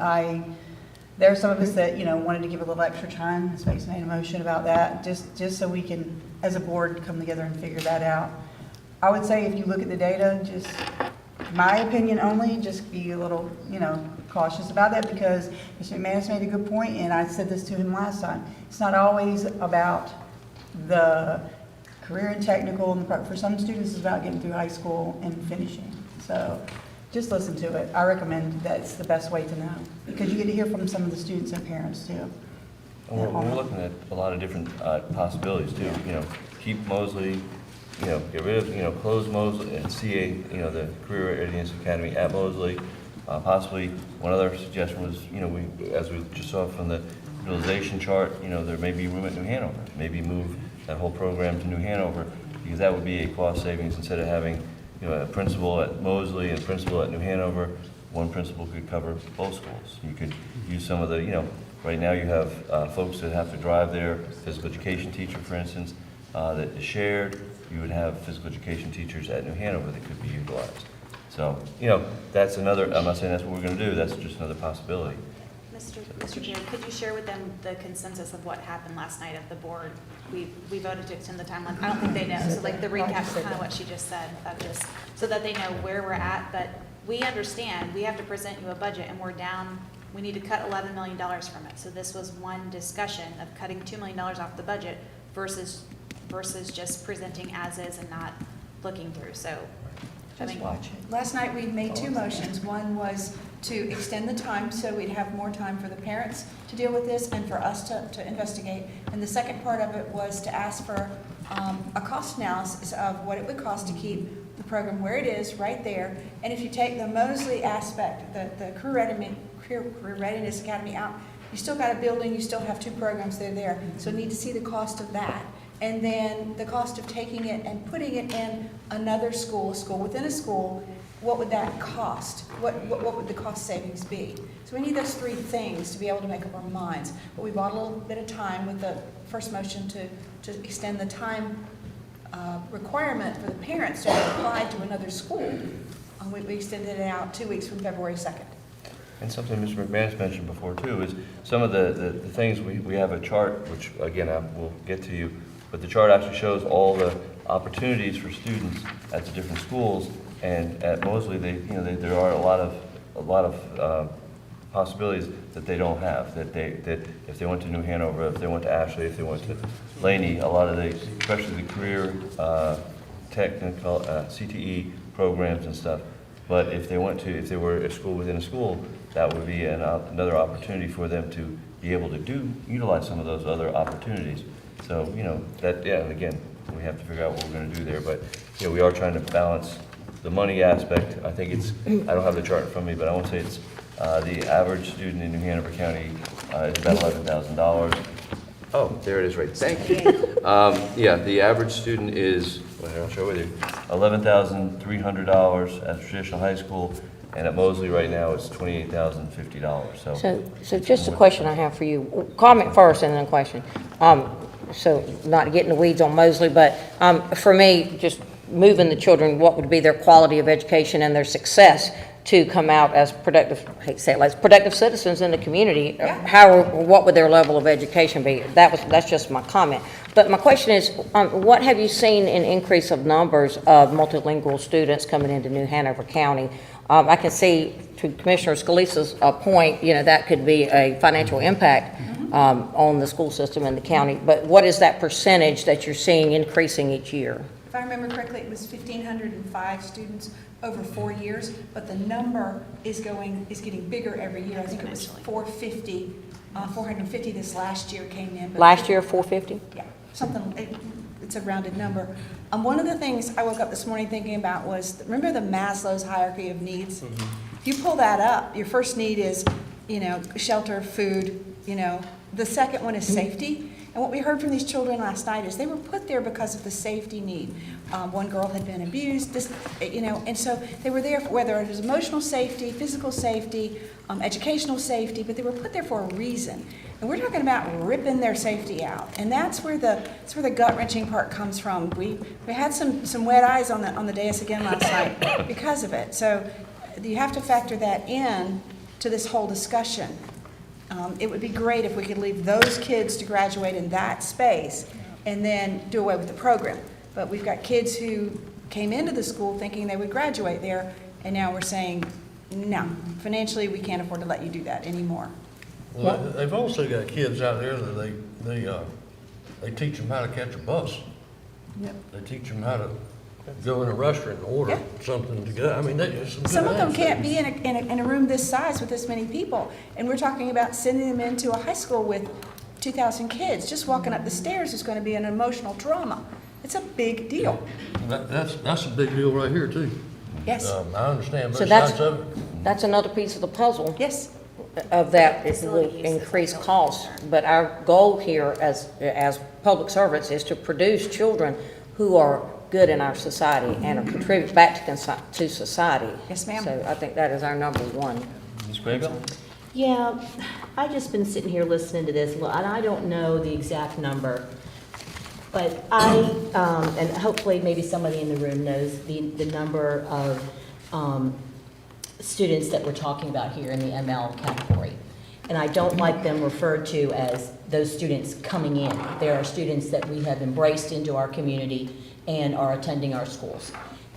there are some of us that, you know, wanted to give a little extra time. Ms. Bates made a motion about that, just so we can, as a board, come together and figure that out. I would say if you look at the data, just my opinion only, just be a little, you know, cautious about that, because Mr. McManus made a good point, and I said this to him last time. It's not always about the career and technical, and for some students it's about getting through high school and finishing. So just listen to it. I recommend that's the best way to know, because you get to hear from some of the students and parents too. We're looking at a lot of different possibilities too. You know, keep Mosley, you know, get rid of, you know, close Mosley and CA, you know, the Career Readiness Academy at Mosley. Possibly one other suggestion was, you know, as we just saw from the utilization chart, you know, there may be room at New Hanover. Maybe move that whole program to New Hanover, because that would be a cost savings. Instead of having, you know, a principal at Mosley and a principal at New Hanover, one principal could cover both schools. You could use some of the, you know, right now you have folks that have to drive there, physical education teacher, for instance, that is shared. You would have physical education teachers at New Hanover that could be utilized. So, you know, that's another, I'm not saying that's what we're going to do, that's just another possibility. Mr. Chair, could you share with them the consensus of what happened last night at the board? We voted to extend the timeline. I don't think they know, so like the recap is kind of what she just said, of just so that they know where we're at. But we understand we have to present you a budget, and we're down. We need to cut $11 million from it. So this was one discussion of cutting $2 million off the budget versus just presenting as is and not looking through. So Just watch it. Last night, we made two motions. One was to extend the time so we'd have more time for the parents to deal with this and for us to investigate. And the second part of it was to ask for a cost analysis of what it would cost to keep the program where it is, right there. And if you take the Mosley aspect, the Career Readiness Academy out, you still got a building, you still have two programs that are there. So need to see the cost of that. And then the cost of taking it and putting it in another school, a school within a school, what would that cost? What would the cost savings be? So we need those three things to be able to make up our minds. But we bought a little bit of time with the first motion to extend the time requirement for the parents to apply to another school. We extended it out 2 weeks from February 2nd. And something Mr. McManus mentioned before too is some of the things we have a chart, which again I will get to you, but the chart actually shows all the opportunities for students at the different schools. And at Mosley, there are a lot of possibilities that they don't have. That if they went to New Hanover, if they went to Ashley, if they went to Laney, a lot of especially the career technical CTE programs and stuff. But if they were a school within a school, that would be another opportunity for them to be able to utilize some of those other opportunities. So, you know, and again, we have to figure out what we're going to do there. But, you know, we are trying to balance the money aspect. I think I don't have the chart in front of me, but I want to say it's The average student in New Hanover County is about $11,000. Oh, there it is, right, thank you. Yeah, the average student is, well, here, I'll share with you, $11,300 at traditional high school, and at Mosley right now, it's $28,050, So just a question I have for you. Comment first and then a question. So not to get in the weeds on Mosley, but for me, just moving the children, what would be their quality of education and their success to come out as productive, I hate to say it, like productive citizens in the community? What would their level of education be? That's just my comment. But my question is, what have you seen in increase of numbers of multilingual students coming into New Hanover County? I can see, to Commissioner Scalise's point, that could be a financial impact on the school system in the county. But what is that percentage that you're seeing increasing each year? If I remember correctly, it was 1,505 students over 4 years, but the number is getting bigger every year. I think it was 450 this last year came in. But Last year, 450? Yeah, it's a rounded number. One of the things I woke up this morning thinking about was, remember the Maslow's hierarchy of needs? If you pull that up, your first need is, shelter, food, the second one is safety. And what we heard from these children last night is they were put there because of the safety need. One girl had been abused, and so they were there for whether it was emotional safety, physical safety, educational safety, but they were put there for a reason. And we're talking about ripping their safety out, and that's where the gut-wrenching part comes from. We had some wet eyes on the dais again last night because of it. So you have to factor that in to this whole discussion. It would be great if we could leave those kids to graduate in that space and then do away with the program. But we've got kids who came into the school thinking they would graduate there, and now we're saying, no, financially we can't afford to let you do that anymore. Well, they've also got kids out there that they teach them how to catch a bus. Yep. They teach them how to go in a restaurant and order something to go. I mean, Some of them can't be in a room this size with this many people. And we're talking about sending them into a high school with 2,000 kids. Just walking up the stairs is going to be an emotional trauma. It's a big deal. That's a big deal right here, too. Yes. I understand both So sides of it. that's another piece of the puzzle. Yes. Of that, it will increase costs. But our goal here as public servants is to produce children who are good in our society and contribute back to society. Yes, ma'am. So I think that is our number one. Ms. Graybill? Yeah, I've just been sitting here listening to this, and I don't know the exact number, but and hopefully maybe somebody in the room knows the number of students that we're talking about here in the ML category. And I don't like them referred to as those students coming in. There are students that we have embraced into our community and are attending our schools.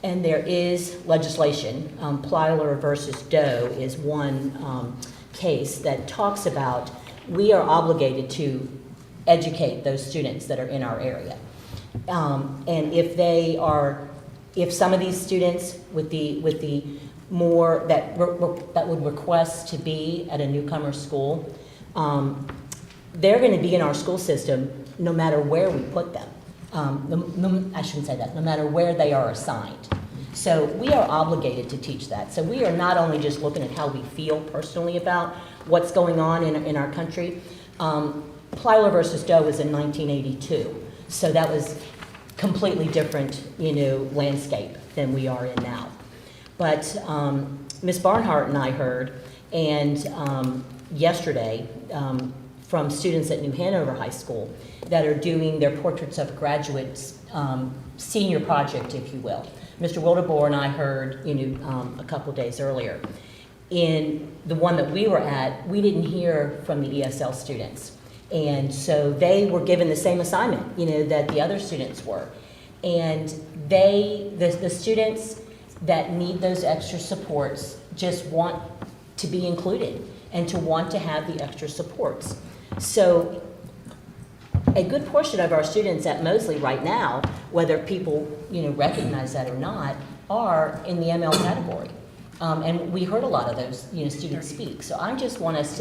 And there is legislation, Plyler versus Doe is one case that talks about we are obligated to educate those students that are in our area. And if some of these students with the more that would request to be at a newcomer school, they're going to be in our school system no matter where we put them. I shouldn't say that, no matter where they are assigned. So we are obligated to teach that. So we are not only just looking at how we feel personally about what's going on in our country. Plyler versus Doe was in 1982. So that was completely different, landscape than we are in now. But Ms. Barnhart and I heard, and yesterday, from students at New Hanover High School that are doing their portraits of graduates, senior project, if you will. Mr. Wildebohr and I heard, a couple days earlier. In the one that we were at, we didn't hear from the ESL students. And so they were given the same assignment, that the other students were. And the students that need those extra supports just want to be included and to want to have the extra supports. So a good portion of our students at Mosley right now, whether people recognize that or not, are in the ML category. And we heard a lot of those students speak. So I just want us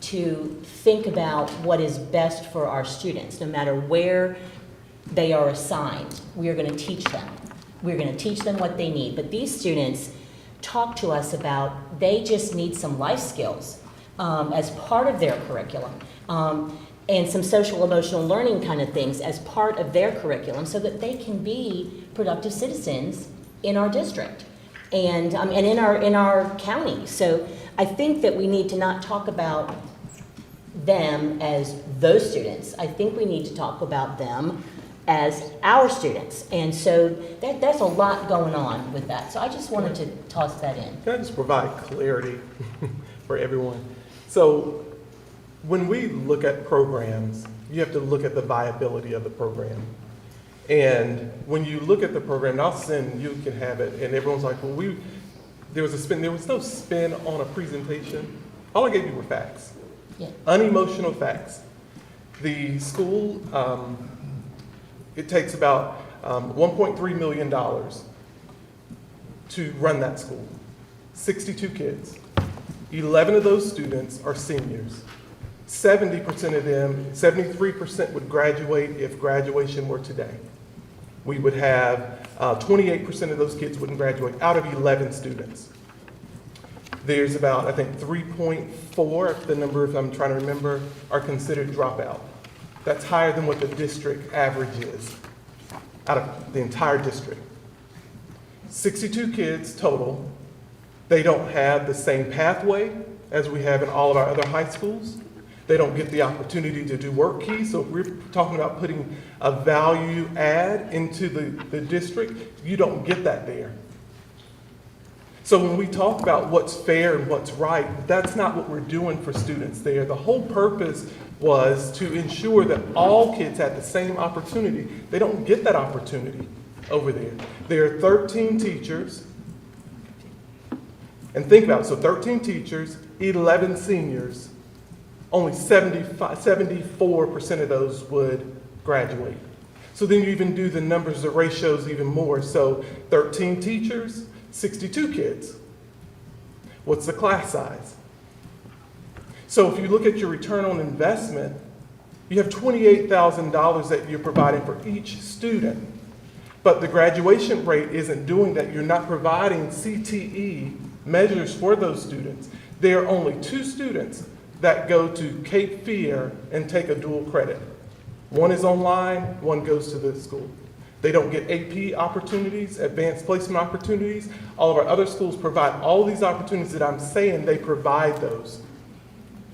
to think about what is best for our students, no matter where they are assigned. We are going to teach them. We're going to teach them what they need. But these students, talk to us about, they just need some life skills as part of their curriculum. And some social emotional learning kind of things as part of their curriculum so that they can be productive citizens in our district and in our county. So I think that we need to not talk about them as those students. I think we need to talk about them as our students. And so there's a lot going on with that. So I just wanted to toss that in. Can I just provide clarity for everyone? So when we look at programs, you have to look at the viability of the program. And when you look at the program, and I'll send, you can have it, and everyone's like, well, there was no spin on a presentation. All I gave you were facts. Yeah. Unemotional facts. The school, it takes about $1.3 million to run that school. 62 kids. 11 of those students are seniors. 70% of them, 73% would graduate if graduation were today. We would have 28% of those kids wouldn't graduate out of 11 students. There's about, I think, 3.4, the number, if I'm trying to remember, are considered dropout. That's higher than what the district average is out of the entire district. 62 kids total. They don't have the same pathway as we have in all of our other high schools. They don't get the opportunity to do work keys. So if we're talking about putting a value add into the district, you don't get that there. So when we talk about what's fair and what's right, that's not what we're doing for students there. The whole purpose was to ensure that all kids had the same opportunity. They don't get that opportunity over there. There are 13 teachers. And think about it, so 13 teachers, 11 seniors, only 74% of those would graduate. So then you even do the numbers, the ratios even more. So 13 teachers, 62 kids. What's the class size? So if you look at your return on investment, you have $28,000 that you're providing for each student. But the graduation rate isn't doing that. You're not providing CTE measures for those students. There are only 2 students that go to Cape Fear and take a dual credit. One is online, one goes to the school. They don't get AP opportunities, advanced placement opportunities. All of our other schools provide all these opportunities that I'm saying they provide those.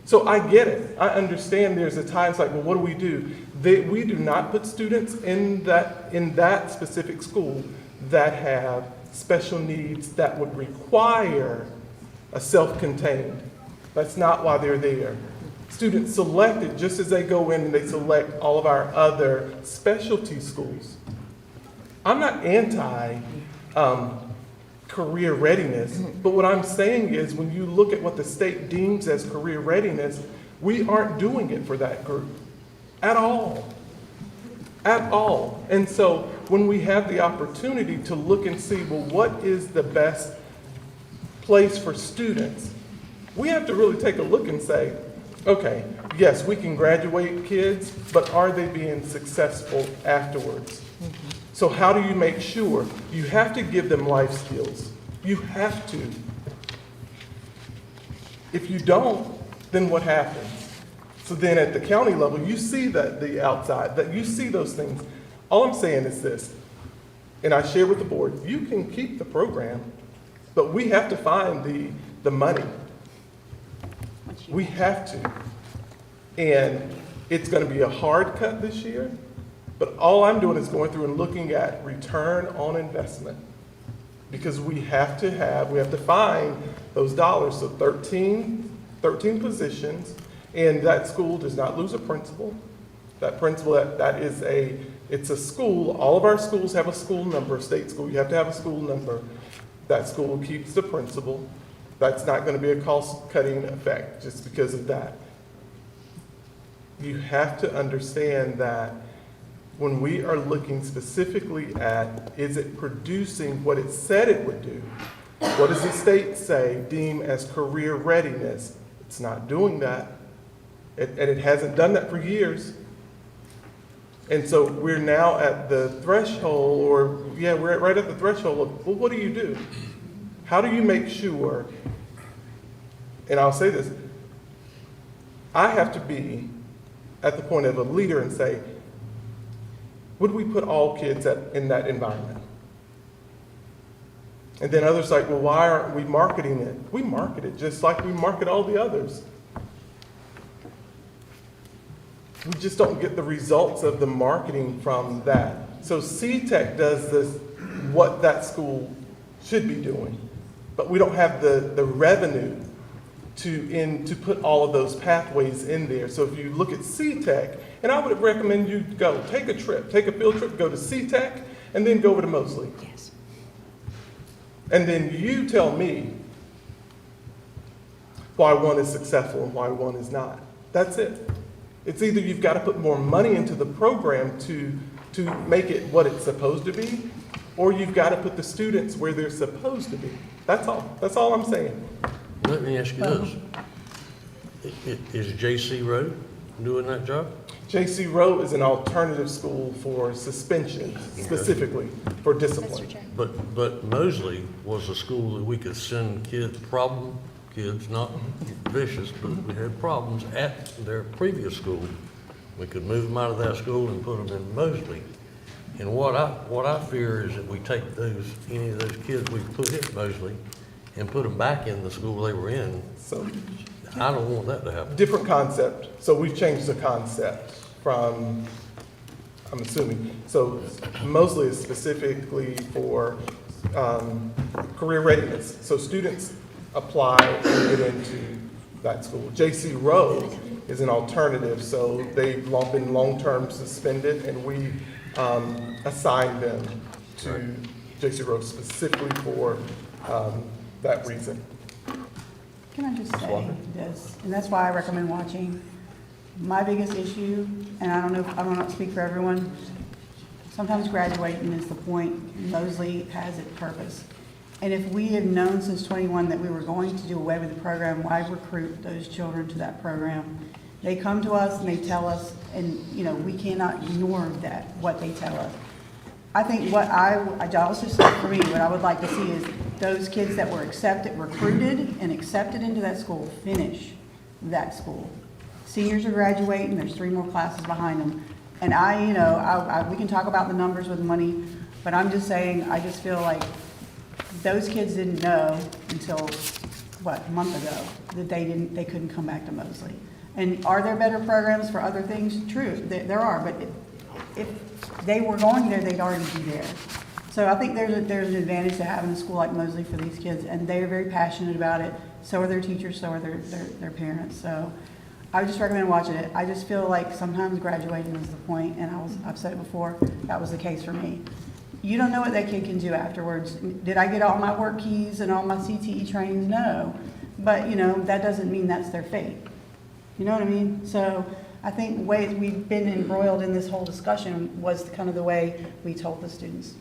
So I get it. I understand there's a time it's like, well, what do? We do not put students in that specific school that have special needs that would require a self-contained. That's not why they're there. Students selected just as they go in and they select all of our other specialty schools. I'm not anti-career readiness, but what I'm saying is when you look at what the state deems as career readiness, we aren't doing it for that group at all. At all. And so when we have the opportunity to look and see, well, what is the best place for students? We have to really take a look and say, okay, yes, we can graduate kids, but are they being successful afterwards? So how do you make sure? You have to give them life skills. You have to. If you don't, then what happens? So then at the county level, you see the outside, that you see those things. All I'm saying is this, and I share with the board, you can keep the program, but we have to find the money. We have to. And it's going to be a hard cut this year, but all I'm doing is going through and looking at return on investment, because we have to find those dollars. So 13 positions, and that school does not lose a principal. That principal, it's a school. All of our schools have a school number, state school, you have to have a school number. That school keeps the principal. That's not going to be a cost-cutting effect just because of that. You have to understand that when we are looking specifically at, is it producing what it said it would do? What does the state say deem as career readiness? It's not doing that. And it hasn't done that for years. And so we're now at the threshold, we're right at the threshold of, well, what do you do? How do you make sure, and I'll say this, I have to be at the point of a leader and say, would we put all kids in that environment? And then others like, well, why aren't we marketing it? We market it just like we market all the others. We just don't get the results of the marketing from that. So C-Tech does this, what that school should be doing, but we don't have the revenue to put all of those pathways in there. So if you look at C-Tech, and I would recommend you go, take a trip, take a field trip, go to C-Tech, and then go over to Mosley. Yes. And then you tell me why one is successful and why one is not. That's it. It's either you've got to put more money into the program to make it what it's supposed to be, or you've got to put the students where they're supposed to be. That's all. That's all I'm saying. Let me ask you this. Is J.C. Rowe doing that job? J.C. Rowe is an alternative school for suspension, specifically for discipline. But Mosley was a school that we could send kids, problem kids, not vicious, but we had problems at their previous school. We could move them out of that school and put them in Mosley. And what I fear is that we take any of those kids we put in Mosley and put them back in the school they were in. So I don't want that to happen. different concept. So we've changed the concept from, I'm assuming, so Mosley is specifically for career readiness. So students apply and get into that school. J.C. Rowe is an alternative, so they've been long-term suspended, and we assigned them to J.C. Rowe specifically for that reason. Can I just say this, and that's why I recommend watching. My biggest issue, and I don't know, speak for everyone, sometimes graduating is the point. Mosley has its purpose. And if we had known since 21 that we were going to do away with the program, why recruit those children to that program? They come to us and they tell us, and we cannot ignore that, what they tell us. I think what for me, what I would like to see is those kids that were recruited and accepted into that school, finish that school. Seniors are graduating, there's 3 more classes behind them. And we can talk about the numbers with money, but I'm just saying, I just feel like those kids didn't know until, a month ago, that they couldn't come back to Mosley. And are there better programs for other things? True, there are, but if they were going there, they'd already be there. So I think there's an advantage to having a school like Mosley for these kids, and they are very passionate about it. So are their teachers, so are their parents. So I would just recommend watching it. I just feel like sometimes graduating is the point, and I've said it before, that was the case for me. You don't know what that kid can do afterwards. Did I get all my work keys and all my CTE trainings? No. But, that doesn't mean that's their fate. You know what I mean? So I think the way we've been embroiled in this whole discussion was kind of the way we told the students,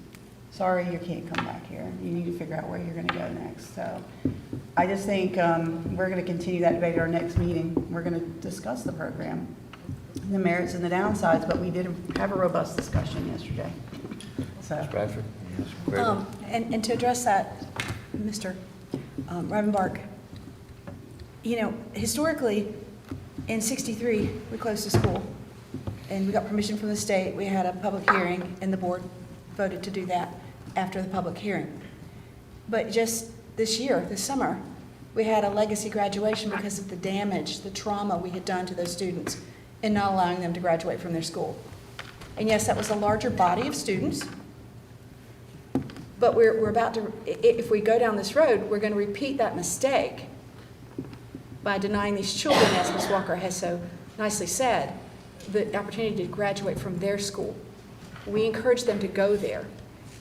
sorry, you can't come back here. You need to figure out where you're going to go next. So I just think we're going to continue that debate at our next meeting. We're going to discuss the program, the merits and the downsides, but we did have a robust discussion yesterday. So. Bradford? And to address that, Mr. Rivenbark, historically, in '63, we closed the school, and we got permission from the state. We had a public hearing, and the board voted to do that after the public hearing. But just this year, this summer, we had a legacy graduation because of the damage, the trauma we had done to those students in not allowing them to graduate from their school. And yes, that was a larger body of students, but we're about to, if we go down this road, we're going to repeat that mistake by denying these children, as Ms. Walker has so nicely said, the opportunity to graduate from their school. We encourage them to go there.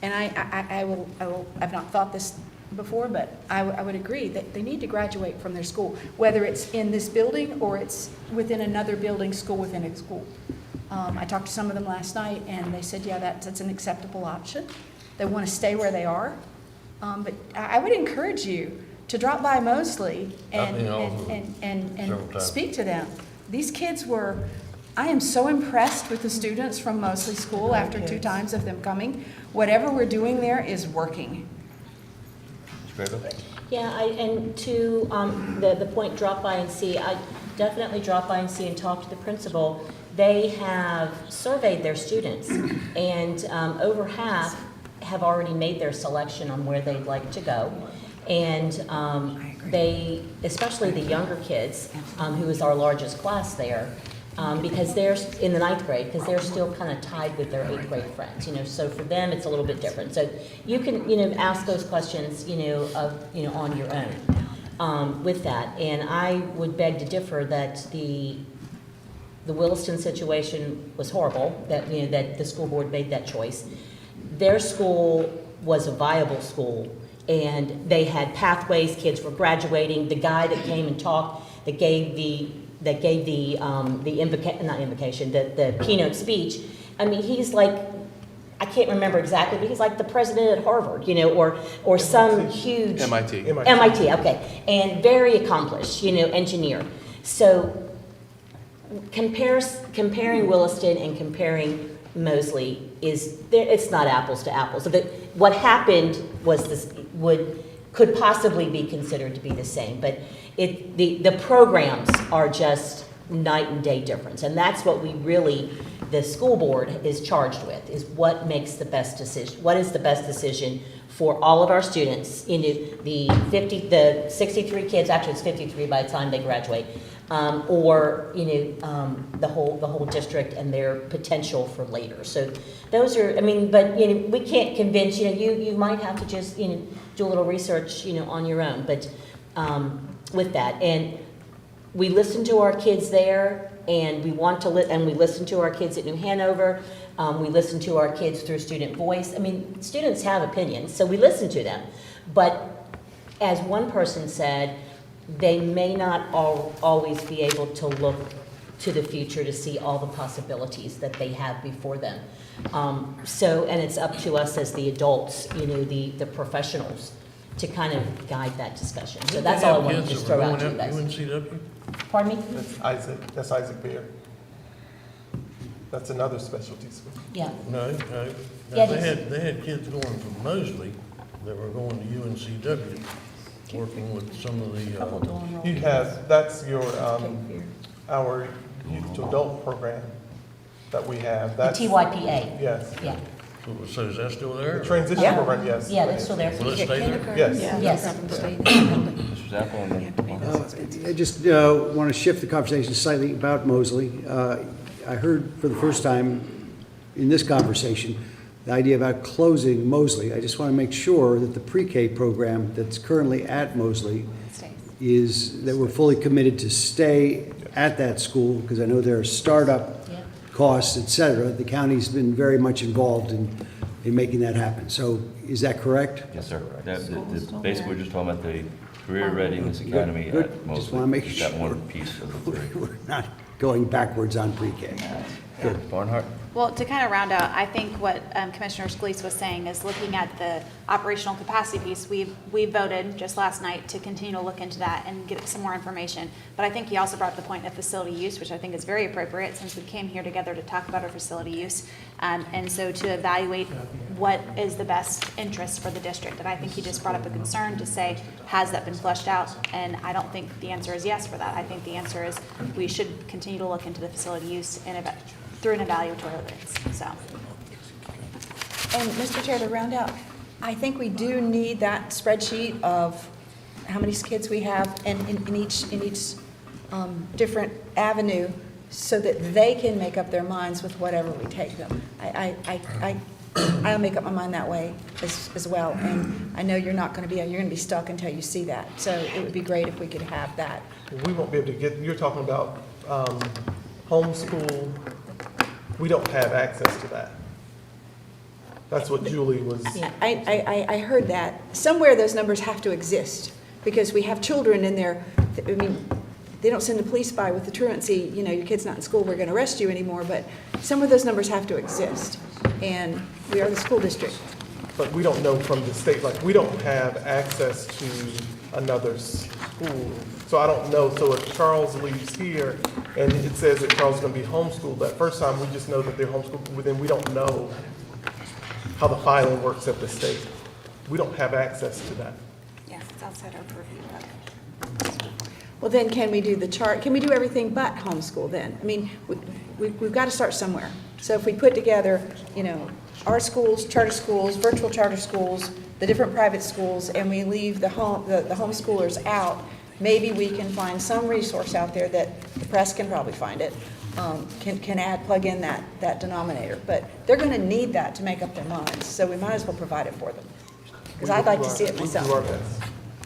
And I've not thought this before, but I would agree that they need to graduate from their school, whether it's in this building or it's within another building, school within a school. I talked to some of them last night, and they said, yeah, that's an acceptable option. They want to stay where they are. But I would encourage you to drop by Mosley and speak to them. These kids I am so impressed with the students from Mosley School after 2 times of them coming. Whatever we're doing there is working. Grado? Yeah, and to the point, drop by and see, I definitely drop by and see and talk to the principal. They have surveyed their students, and over half have already made their selection on where they'd like to go. And they, especially the younger kids, who is our largest class there, because they're in the 9th grade, because they're still kind of tied with their 8th grade friends, so for them it's a little bit different. So you can, ask those questions, on your own with that. And I would beg to differ that the Williston situation was horrible, that, that the school board made that choice. Their school was a viable school, and they had pathways, kids were graduating. The guy that came and talked, that gave the keynote speech, I mean, he's like, I can't remember exactly, but he's like the president at Harvard, or some huge... MIT, okay, and very accomplished, engineer. So comparing Williston and comparing Mosley it's not apples to apples. So what happened was could possibly be considered to be the same, but the programs are just night and day difference, and that's what the school board is charged with, is what makes the best decision. What is the best decision for all of our students in the 63 kids, actually it's 53 by the time they graduate, or the whole district and their potential for later. So those are, but we can't convince you might have to just do a little research on your own, but with that. And we listen to our kids there, and we want to and we listen to our kids at New Hanover. We listen to our kids through Student Voice. Students have opinions, so we listen to them. But as one person said, they may not always be able to look to the future to see all the possibilities that they have before them. And it's up to us as the adults, the professionals, to kind of guide that discussion. So that's all I wanted to just throw out to you guys. UNCW? Pardon me? That's Isaac Bear. That's another specialty school. Yeah. No. Yeah, They had kids going from Mosley that were going to UNCW, working with some of the, that's our youth to adult program that we have. The TYPA. Yes. Yeah. so is that still there? The transition program, yes. Yeah, that's still there. Will it stay there? Yes. Yes. Mr. Zapple and then... I just want to shift the conversation slightly about Mosley. I heard for the first time in this conversation the idea about closing Mosley. I just want to make sure that the pre-K program that's currently at Mosley is that we're fully committed to stay at that school, because I know there are startup costs, et cetera. The county's been very much involved in making that happen. So is that correct? Yes, sir. Basically, we're just talking about the Career Readiness Academy Good. at Mosley. Just want to make sure that one piece of the three. we're not going backwards on pre-K. Good. Barnhart? Well, to kind of round out, I think what Commissioner Scalise was saying is looking at the operational capacity piece. We voted just last night to continue to look into that and get some more information. But I think he also brought up the point of facility use, which I think is very appropriate since we came here together to talk about our facility use. And so to evaluate what is the best interest for the district. And I think he just brought up a concern to say, has that been fleshed out? And I don't think the answer is yes for that. I think the answer is we should continue to look into the facility use and through an evaluatory lens, so. And Mr. Chair, to round out, I think we do need that spreadsheet of how many kids we have and in each different avenue, so that they can make up their minds with whatever we take them. I'll make up my mind that way as well, and I know you're going to be stuck until you see that. So it would be great if we could have that. We won't be able to you're talking about homeschool. We don't have access to that. That's what Julie was. Yeah, I heard that. Somewhere those numbers have to exist, because we have children in there. They don't send the police by with the truancy, your kid's not in school, we're going to arrest you anymore, but some of those numbers have to exist, and we are the school district. But we don't know from the state, we don't have access to another school. So I don't know, so if Charles leaves here and it says that Charles is going to be homeschooled, that first time we just know that they're homeschooled, but then we don't know how the filing works at the state. We don't have access to that. Yeah. outside our purview. Well, then can we do the chart, can we do everything but homeschool then? I mean, we've got to start somewhere. So if we put together, you know, our schools, charter schools, virtual charter schools, the different private schools, and we leave the homeschoolers out, maybe we can find some resource out there that the press can probably find it, can plug in that denominator. But they're going to need that to make up their minds, so we might as well provide it for them. Because I'd like to see it myself.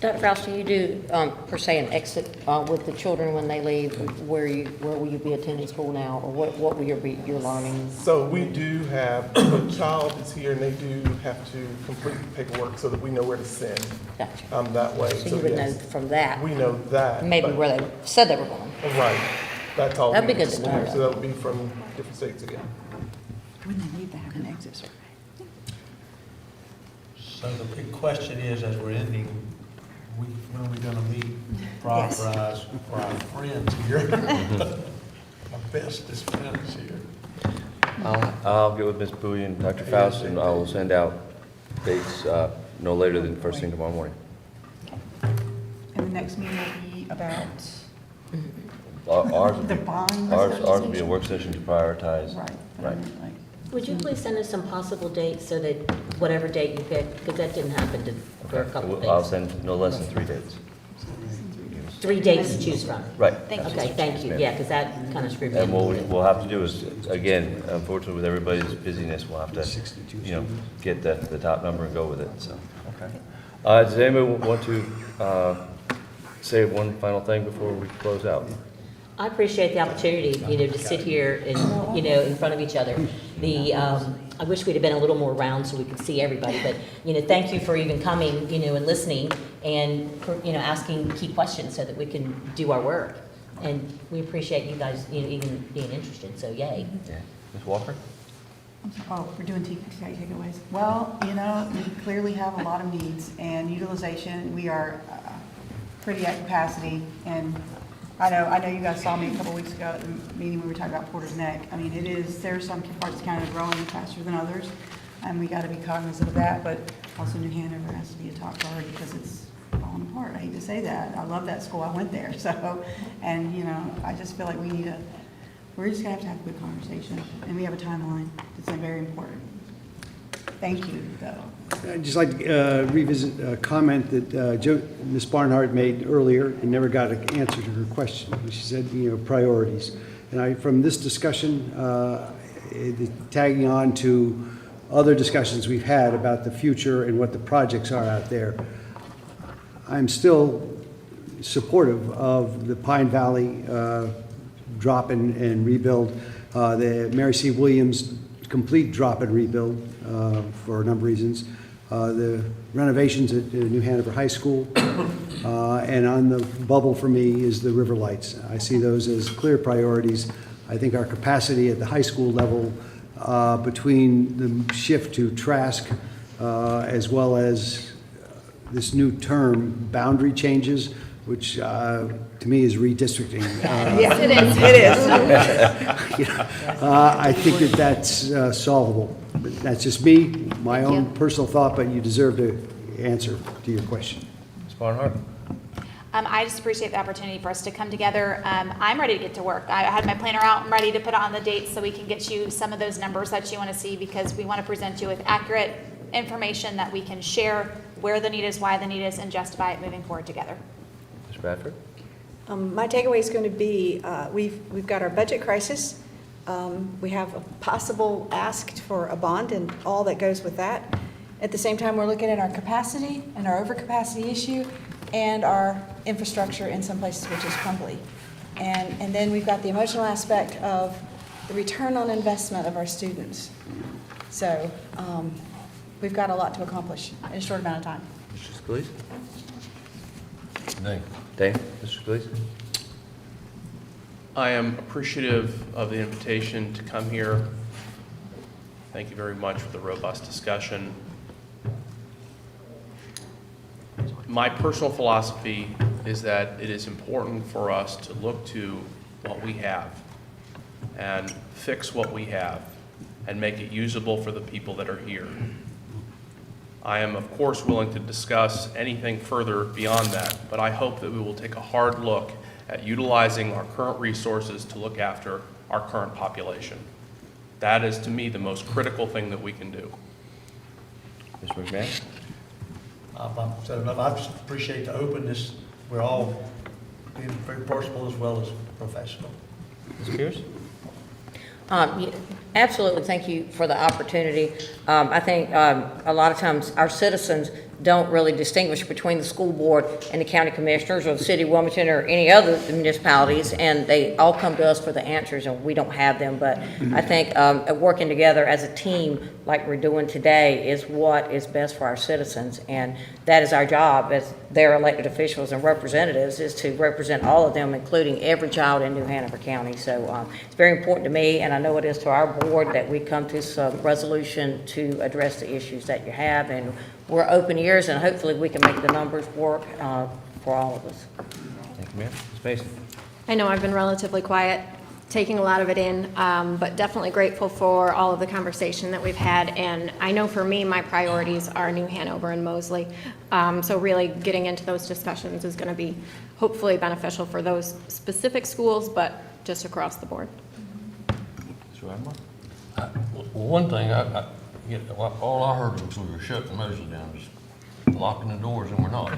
Dr. Faust, do you do, per se, an exit with the children when they leave? Where will you be attending school now, or what will your learning? So we do have, the child is here and they do have to complete paperwork so that we know where to send. Gotcha. That way. So you would know from that. We know that. Maybe but- where they said they were going. Right. That's all. That'd be we good to know. do. So that would be from different states again. When they leave, they have an exit survey. So the big question is, as we're ending, when are we gonna meet prize for our friends here? Our bestest friends here. I'll get with Ms. Bowie and Dr. Faust, and I will send out dates no later than first thing tomorrow morning. And the next meeting will be about Ours will the be, bond. ours will be a work session to prioritize. Right. Right. Would you please send us some possible dates so that whatever date you pick, because that didn't happen for a couple of I'll days. send no less than 3 dates. 3 dates to choose from. Right. Okay, thank you. Yeah, because that kind of screwed me. And what we'll have to do is, again, unfortunately with everybody's busyness, we'll have to, you know, get the top number and go with it, so. Okay. Does anybody want to say one final thing before we close out? I appreciate the opportunity, to sit here and, in front of each other. I wish we'd have been a little more round so we could see everybody, but, thank you for even coming, and listening and, asking key questions so that we can do our work. And we appreciate you guys, even being interested, so yay. Yeah. Ms. Walker? Oh, we're doing takeaways. Well, we clearly have a lot of needs and utilization. We are pretty at capacity, and I know you guys saw me a couple weeks ago at the meeting when we were talking about Porter's Neck. I mean, there are some parts of the county growing faster than others, and we got to be cognizant of that, but also New Hanover has to be a top priority because it's falling apart. I hate to say that. I love that school. I went there, so, and, I just feel like we're just going to have a good conversation, and we have a timeline. It's very important. Thank you, though. I'd just like to revisit a comment that Ms. Barnhart made earlier and never got an answer to her question. She said, priorities. And from this discussion, tagging on to other discussions we've had about the future and what the projects are out there, I'm still supportive of the Pine Valley drop and rebuild, the Mary C. Williams complete drop and rebuild for a number of reasons. The renovations at New Hanover High School, and on the bubble for me is the river lights. I see those as clear priorities. I think our capacity at the high school level between the shift to Trask as well as this new term, boundary changes, which to me is redistricting. Yes, it is. It is. I think that's solvable. But that's just me, my own personal thought, but you deserve to answer to your question. Ms. Barnhart? I just appreciate the opportunity for us to come together. I'm ready to get to work. I had my planner out. I'm ready to put on the dates so we can get you some of those numbers that you want to see, because we want to present you with accurate information that we can share where the need is, why the need is, and justify it moving forward together. Ms. Bradford? My takeaway is going to be, we've got our budget crisis. We have a possible ask for a bond and all that goes with that. At the same time, we're looking at our capacity and our overcapacity issue and our infrastructure in some places which is crumbly. And then we've got the emotional aspect of the return on investment of our students. So we've got a lot to accomplish in a short amount of time. Mr. Scalise? Nay. Dane? Mr. Scalise? I am appreciative of the invitation to come here. Thank you very much for the robust discussion. My personal philosophy is that it is important for us to look to what we have and fix what we have and make it usable for the people that are here. I am, of course, willing to discuss anything further beyond that, but I hope that we will take a hard look at utilizing our current resources to look after our current population. That is, to me, the most critical thing that we can do. Mr. McMahon? I've said enough. I just appreciate the openness. We're all being very personal as well as professional. Ms. Pierce? Absolutely, thank you for the opportunity. I think a lot of times our citizens don't really distinguish between the school board and the county commissioners or the city of Wilmington or any other municipalities, and they all come to us for the answers, and we don't have them. But I think working together as a team like we're doing today is what is best for our citizens, and that is our job as their elected officials and representatives, is to represent all of them, including every child in New Hanover County. So it's very important to me, and I know it is to our board, that we come to some resolution to address the issues that you have, and we're open ears, and hopefully we can make the numbers work for all of us. Thank you, Mayor. Ms. Mason? I know I've been relatively quiet, taking a lot of it in, but definitely grateful for all of the conversation that we've had. And I know for me, my priorities are New Hanover and Mosley. So really getting into those discussions is going to be hopefully beneficial for those specific schools, but just across the board. Mr. Adler? Well, one thing, all I heard was we were shutting Mosley down, just locking the doors, and we're not.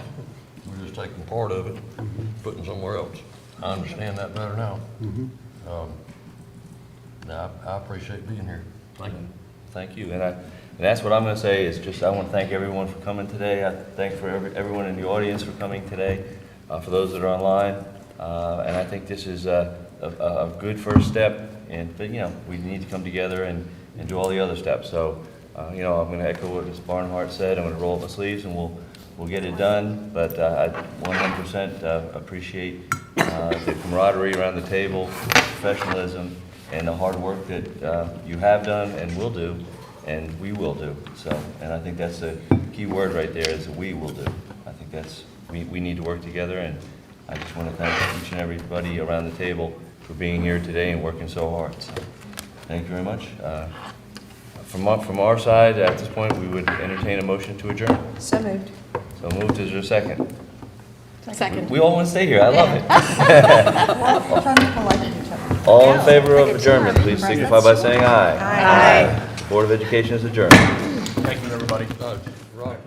We're just taking part of it, putting somewhere else. I understand that better now. I appreciate being here. Thank you. Thank you. And that's what I'm going to say is just I want to thank everyone for coming today. I thank for everyone in the audience for coming today, for those that are online. And I think this is a good first step. But we need to come together and do all the other steps. So, I'm going to echo what Ms. Barnhart said. I'm going to roll up my sleeves and we'll get it done. But I 100% appreciate the camaraderie around the table, professionalism, and the hard work that you have done and will do, and we will do. So, and I think that's the key word right there, is that we will do. I think we need to work together, and I just want to thank each and everybody around the table for being here today and working so hard. So, thank you very much. From our side, at this point, we would entertain a motion to adjourn. So moved. So moved. Is there a second? Second. We all want to stay here. I love it. All in favor of adjournment, please signify by saying aye. Aye. Board of Education is adjourned. Thank you, everybody. Right.